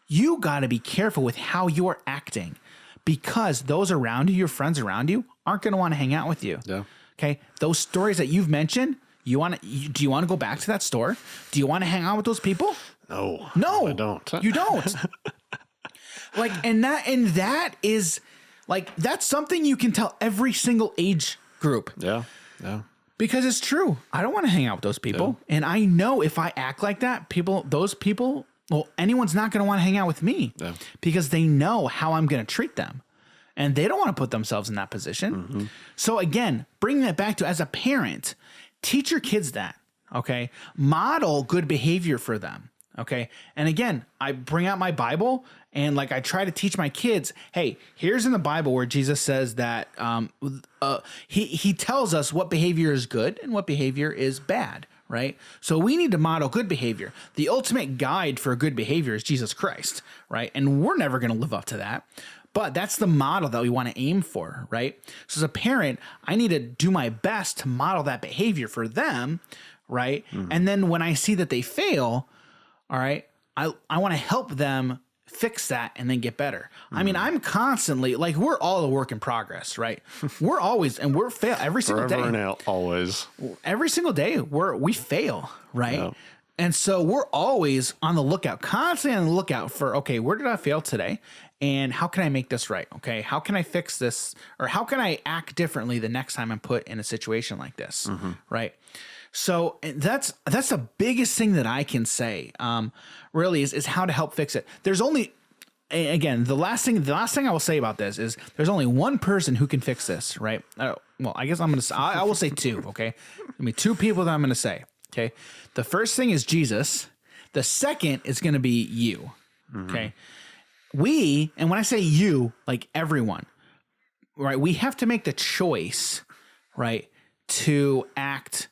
you gotta be careful with how you're acting, because those around you, your friends around you, aren't gonna want to hang out with you. Yeah. Okay? Those stories that you've mentioned, do you want to go back to that store? Do you want to hang out with those people? No, I don't. You don't. Like, and that is like, that's something you can tell every single age group. Yeah. Yeah. Because it's true. I don't want to hang out with those people. Yeah. And I know if I act like that, anyone's not going to want to hang out with me because they know how I'm going to treat them. And they don't want to put themselves in that position. So again, bringing that back to, as a parent, teach your kids that, okay? Model good behavior for them. Okay. And again, I bring out my Bible and like I try to teach my kids, hey, here's in the Bible where Jesus says that he tells us what behavior is good and what behavior is bad, right? So we need to model good behavior. The ultimate guide for good behavior is Jesus Christ, right? And we're never going to live up to that. But that's the model that we want to aim for, right? So as a parent, I need to do my best to model that behavior for them, right? And then when I see that they fail, all right, I want to help them fix that and then get better. I mean, I'm constantly like, we're all a work in progress, right? We're always, and we're fail every single day. Forever and always. Every single day we fail, right? And so we're always on the lookout, constantly on the lookout for, okay, where did I fail today? And how can I make this right? Okay, how can I fix this? Or how can I act differently the next time I'm put in a situation like this? Right. So that's the biggest thing that I can say, really is how to help fix it. There's only, again, the last thing I will say about this is there's only one person who can fix this, right? Well, I guess I will say two. Okay. I mean, two people that I'm going to say. Okay. The first thing is Jesus. The second is going to be you. Okay. And when I say you, like everyone, right, we have to make the choice, right, to act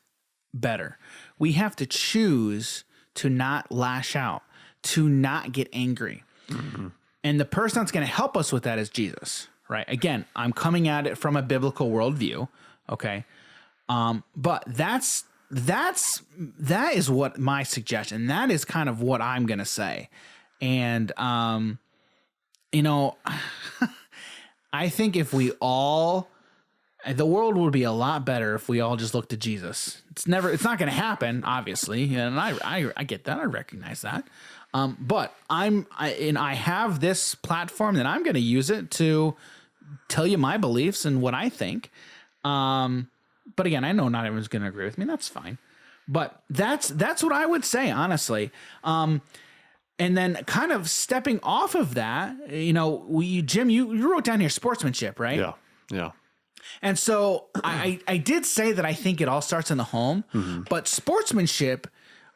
better. We have to choose to not lash out, to not get angry. And the person that's going to help us with that is Jesus, right? Again, I'm coming at it from a biblical worldview. Okay. But that is what my suggestion, that is kind of what I'm going to say. And, you know, I think if we all, the world would be a lot better if we all just looked to Jesus. It's not going to happen, obviously. And I get that. I recognize that. But I have this platform that I'm going to use it to tell you my beliefs and what I think. But again, I know not everyone's going to agree with me. That's fine. But that's what I would say, honestly. And then kind of stepping off of that, you know, Jim, you wrote down here sportsmanship, right? Yeah. Yeah. And so I did say that I think it all starts in the home, but sportsmanship,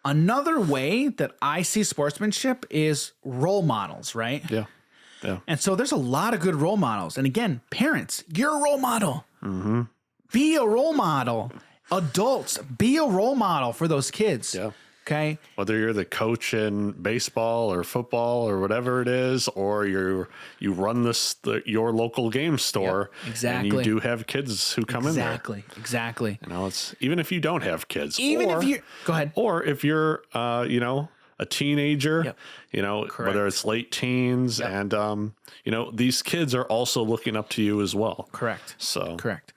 another way that I see sportsmanship is role models, right? Yeah. Yeah. And so there's a lot of good role models. And again, parents, you're a role model. Be a role model. Adults, be a role model for those kids. Yeah. Okay. Whether you're the coach in baseball or football or whatever it is, or you run your local game store, exactly, and you do have kids who come in there. Exactly. You know, it's even if you don't have kids, if you go ahead, or if you're, you know, a teenager, you know, whether it's late teens, and you know, these kids are also looking up to you as well. Correct. Correct.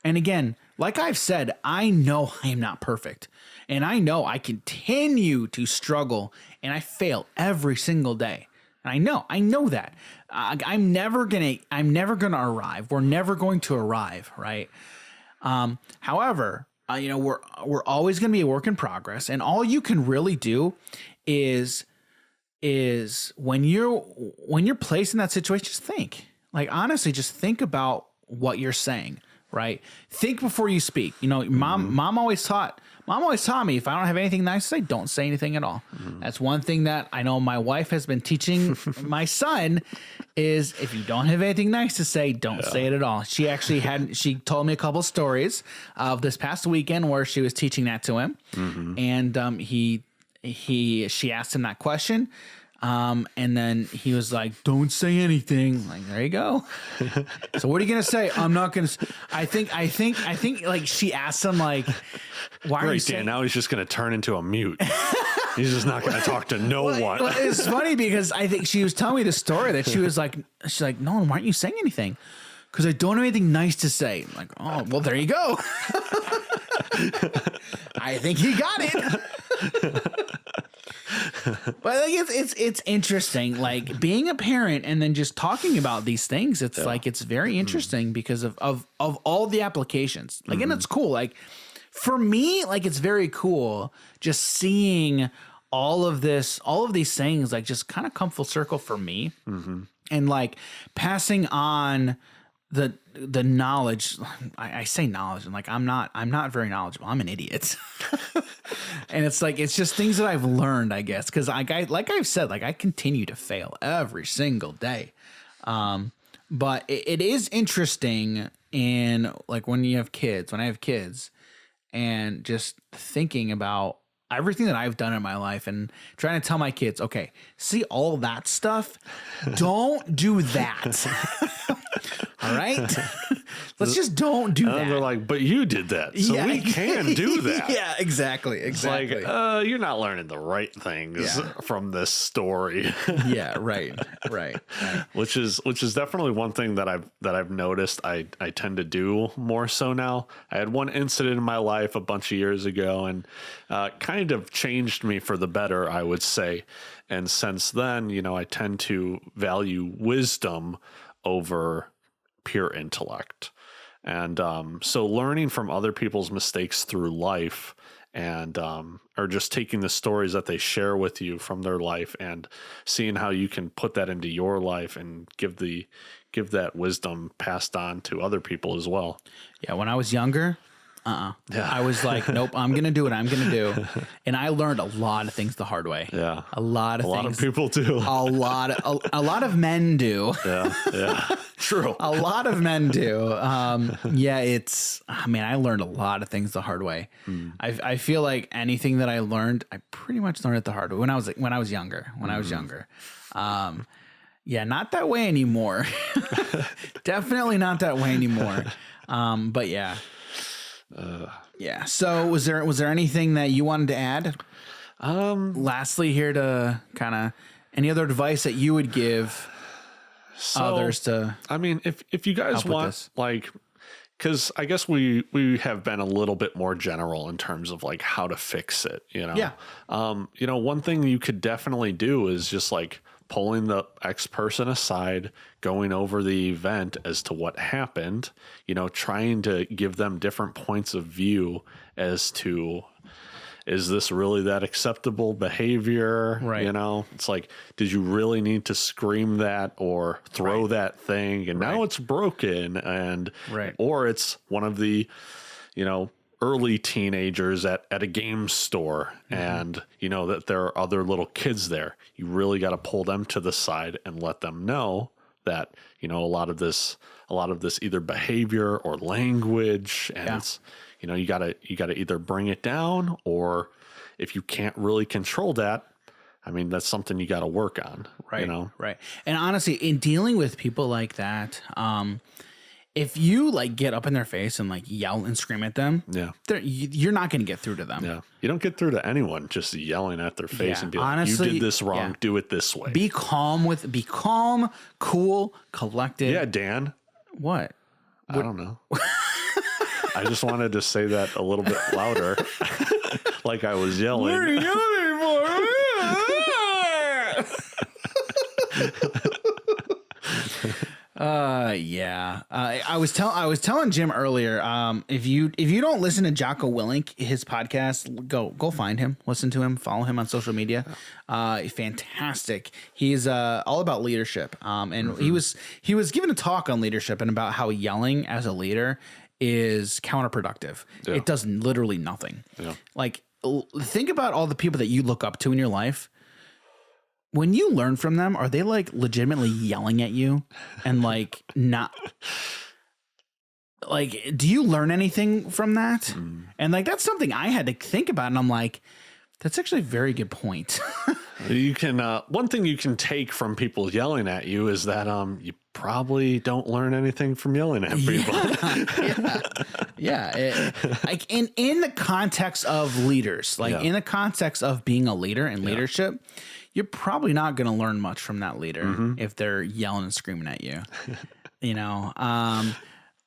And again, like I've said, I know I am not perfect. And I know I continue to struggle and I fail every single day. And I know that. I'm never gonna arrive. We're never going to arrive, right? However, you know, we're always gonna be a work in progress. And all you can really do is when you're placed in that situation, just think. Like honestly, just think about what you're saying. Right. Think before you speak. You know, mom always taught me, if I don't have anything nice to say, don't say anything at all. That's one thing that I know my wife has been teaching my son is if you don't have anything nice to say, don't say it at all. She actually she told me a couple stories of this past weekend where she was teaching that to him. And she asked him that question. And then he was like, don't say anything. Like, there you go. So what are you going to say? I'm not going to, I think like she asked him like, why are you saying? Dan, now he's just going to turn into a mute. He's just not going to talk to no one. It's funny because I think she was telling me the story that she's like, Nolan, why aren't you saying anything? Because I don't have anything nice to say. I'm like, oh, well, there you go. I think he got it. But I think it's interesting, like being a parent and then just talking about these things. It's like it's very interesting because of all the applications. Like, and it's cool. Like for me, like it's very cool just seeing all of these things like just kind of come full circle for me, and like passing on the knowledge. I say knowledge and like I'm not very knowledgeable. I'm an idiot. And it's like it's just things that I've learned, I guess, because like I've said, like I continue to fail every single day. But it is interesting in like when I have kids and just thinking about everything that I've done in my life and trying to tell my kids, okay, see all that stuff? Don't do that. All right. Let's just don't do that. And they're like, but you did that. So we can do that. Yeah, exactly. It's like, you're not learning the right things from this story. Yeah, right. Which is definitely one thing that I've noticed I tend to do more so now. I had one incident in my life a bunch of years ago, and kind of changed me for the better, I would say. And since then, I tend to value wisdom over pure intellect. And so learning from other people's mistakes through life, and or just taking the stories that they share with you from their life and seeing how you can put that into your life and give that wisdom passed on to other people as well. Yeah, when I was younger, I was like, nope, I'm going to do what I'm going to do. And I learned a lot of things the hard way. Yeah. A lot of people do. A lot of men do. Yeah. True. A lot of men do. I learned a lot of things the hard way. I feel like anything that I learned, I pretty much learned it the hard way when I was younger. Not that way anymore. Definitely not that way anymore. But yeah. So was there anything that you wanted to add? Lastly, here to kind of any other advice that you would give others to. I mean, if you guys want, like, because I guess we have been a little bit more general in terms of like how to fix it. Yeah. One thing you could definitely do is just like pulling the X person aside, going over the event as to what happened, trying to give them different points of view as to, is this really that acceptable behavior? Right. It's like, did you really need to scream that or throw that thing? And now it's broken, and, or it's one of the, early teenagers at a game store, and that there are other little kids there. You really got to pull them to the side and let them know that a lot of this either behavior or language, and it's you got to either bring it down, or if you can't really control that, I mean, that's something you got to work on. Right. And honestly, in dealing with people like that, if you like get up in their face and like yell and scream at them, you're not going to get through to them. Yeah, you don't get through to anyone just yelling at their face and be like, honestly, "You did this wrong. Do it this way." Be calm, cool, collected. Yeah, Dan. What? I don't know. I just wanted to say that a little bit louder, like I was yelling. What are you yelling for? I was telling Jim earlier, if you don't listen to Jocko Willink, his podcast, go find him, listen to him, follow him on social media. Fantastic. He's all about leadership. And he was giving a talk on leadership and about how yelling as a leader is counterproductive. It does literally nothing. Like, think about all the people that you look up to in your life. When you learn from them, are they like legitimately yelling at you and like not like, do you learn anything from that? And like, that's something I had to think about. And I'm like, that's actually a very good point. You can, one thing you can take from people yelling at you is that, you probably don't learn anything from yelling at people. Like in the context of leaders, in the context of being a leader and leadership, you're probably not going to learn much from that leader if they're yelling and screaming at you. Now I'm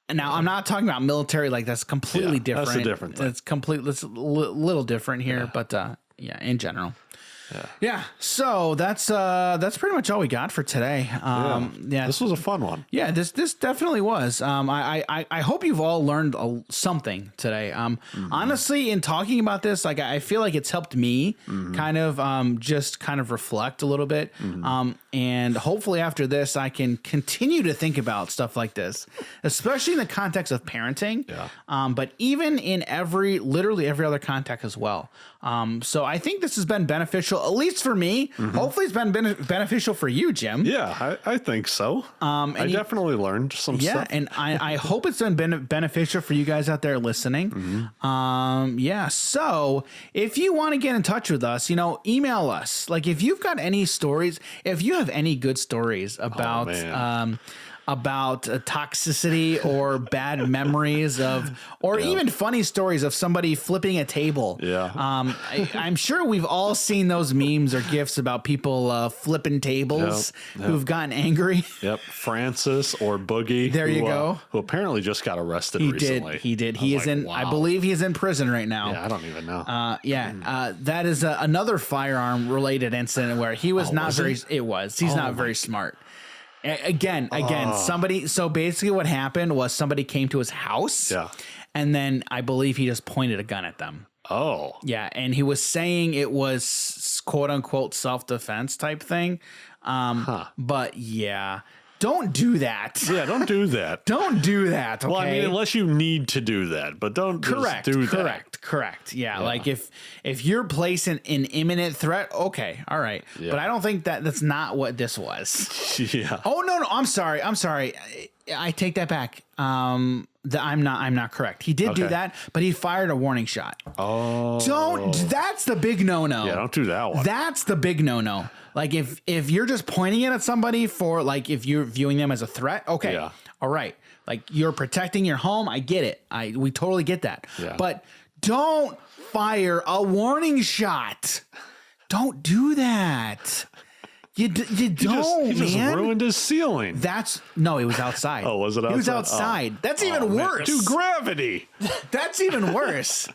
not talking about military. Like, that's completely different. That's a different thing. It's a little different here, but in general. So that's pretty much all we got for today. This was a fun one. Yeah, this definitely was. I hope you've all learned something today. Honestly, in talking about this, like, I feel like it's helped me kind of reflect a little bit. And hopefully after this, I can continue to think about stuff like this, especially in the context of parenting. But even in literally every other context as well. So I think this has been beneficial, at least for me. Hopefully it's been beneficial for you, Jim. Yeah, I think so. I definitely learned some stuff. And I hope it's been beneficial for you guys out there listening. So if you want to get in touch with us, email us. Like, if you've got any stories, if you have any good stories about about toxicity or bad memories of, or even funny stories of somebody flipping a table. Yeah. I'm sure we've all seen those memes or gifs about people flipping tables who've gotten angry. Yep. Francis or Boogie. There you go. Who apparently just got arrested recently. He did. He is in, wow. I believe he is in prison right now. Yeah, I don't even know. That is another firearm related incident where he was not very, it was, he's not very smart. Again, somebody, so basically what happened was somebody came to his house. Yeah. And then I believe he just pointed a gun at them. Oh. Yeah. And he was saying it was quote unquote self-defense type thing. But yeah, don't do that. Yeah, don't do that. Don't do that. Okay? Well, I mean, unless you need to do that, but don't just do that. Correct. Yeah. Like if you're placing an imminent threat, okay. All right. Yeah. But I don't think that's not what this was. Yeah. Oh, no. I'm sorry. I take that back. I'm not correct. He did do that, but he fired a warning shot. Oh. That's the big no-no. Yeah, don't do that one. That's the big no-no. Like if you're just pointing it at somebody for like, if you're viewing them as a threat, okay. Yeah. All right. Like you're protecting your home. I get it. We totally get that. Yeah. But don't fire a warning shot. Don't do that. You don't, he just ruined his ceiling. No, he was outside. Oh, was it outside? He was outside. Oh. That's even worse. Dude, gravity. That's even worse.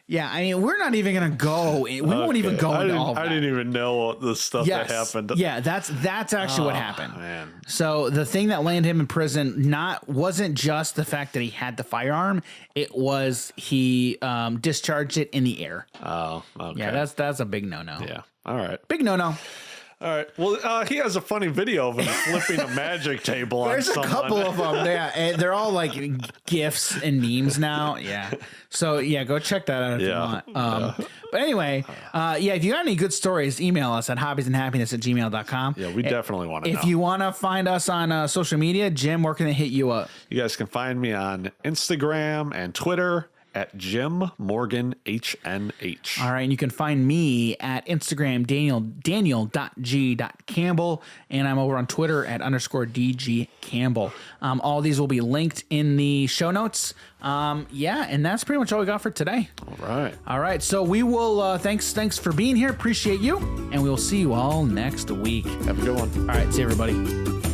Yeah, I mean, we're not even going to go. We won't even go into all of that. I didn't even know the stuff that happened. Yeah, that's actually what happened. Man. So the thing that landed him in prison wasn't just the fact that he had the firearm. It was he discharged it in the air. Oh, okay. Yeah, that's a big no-no. Yeah. All right. Big no-no. All right. Well, he has a funny video of him flipping a magic table There's on someone. a couple of them. Yeah, and they're all like GIFs and memes now. Yeah. So yeah, go check that out if you want. But anyway, if you got any good stories, email us at hobbiesandhappiness@gmail.com. Yeah, we definitely want to know. If you want to find us on social media, Jim, where can they hit you up? You guys can find me on Instagram and Twitter at Jim Morgan HNH. All right, and you can find me at Instagram, Daniel.g.campbell, and I'm over on Twitter at _DG Campbell. All these will be linked in the show notes. And that's pretty much all we got for today. All right. So we will, thanks for being here. Appreciate you. And we will see you all next week. Have a good one. All right. See you, everybody.